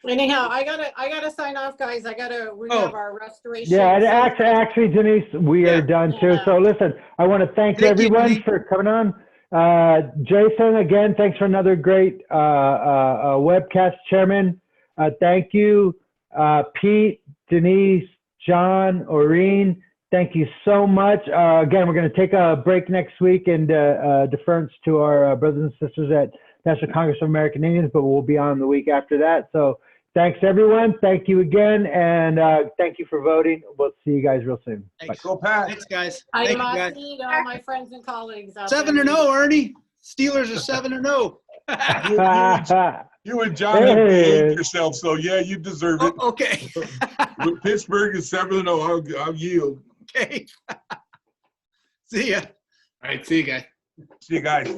Anyhow, I gotta sign off, guys. We have our restoration. Yeah, actually, Denise, we are done too. So listen, I want to thank everyone for coming on. Jason, again, thanks for another great webcast, Chairman. Thank you, Pete, Denise, John, Aurene. Thank you so much. Again, we're going to take a break next week in deference to our brothers and sisters at National Congress of American Indians, but we'll be on the week after that. So thanks, everyone. Thank you again, and thank you for voting. We'll see you guys real soon. Thanks. Go Pat. Thanks, guys. I'm Thank you, guys. to all my friends and colleagues out 7-0, Ernie. Steelers are 7-0. You and John have behaved yourself, so yeah, you deserve it. Okay. With Pittsburgh is 7-0, I'll yield. Okay. See ya. All right, see you guys. See you guys.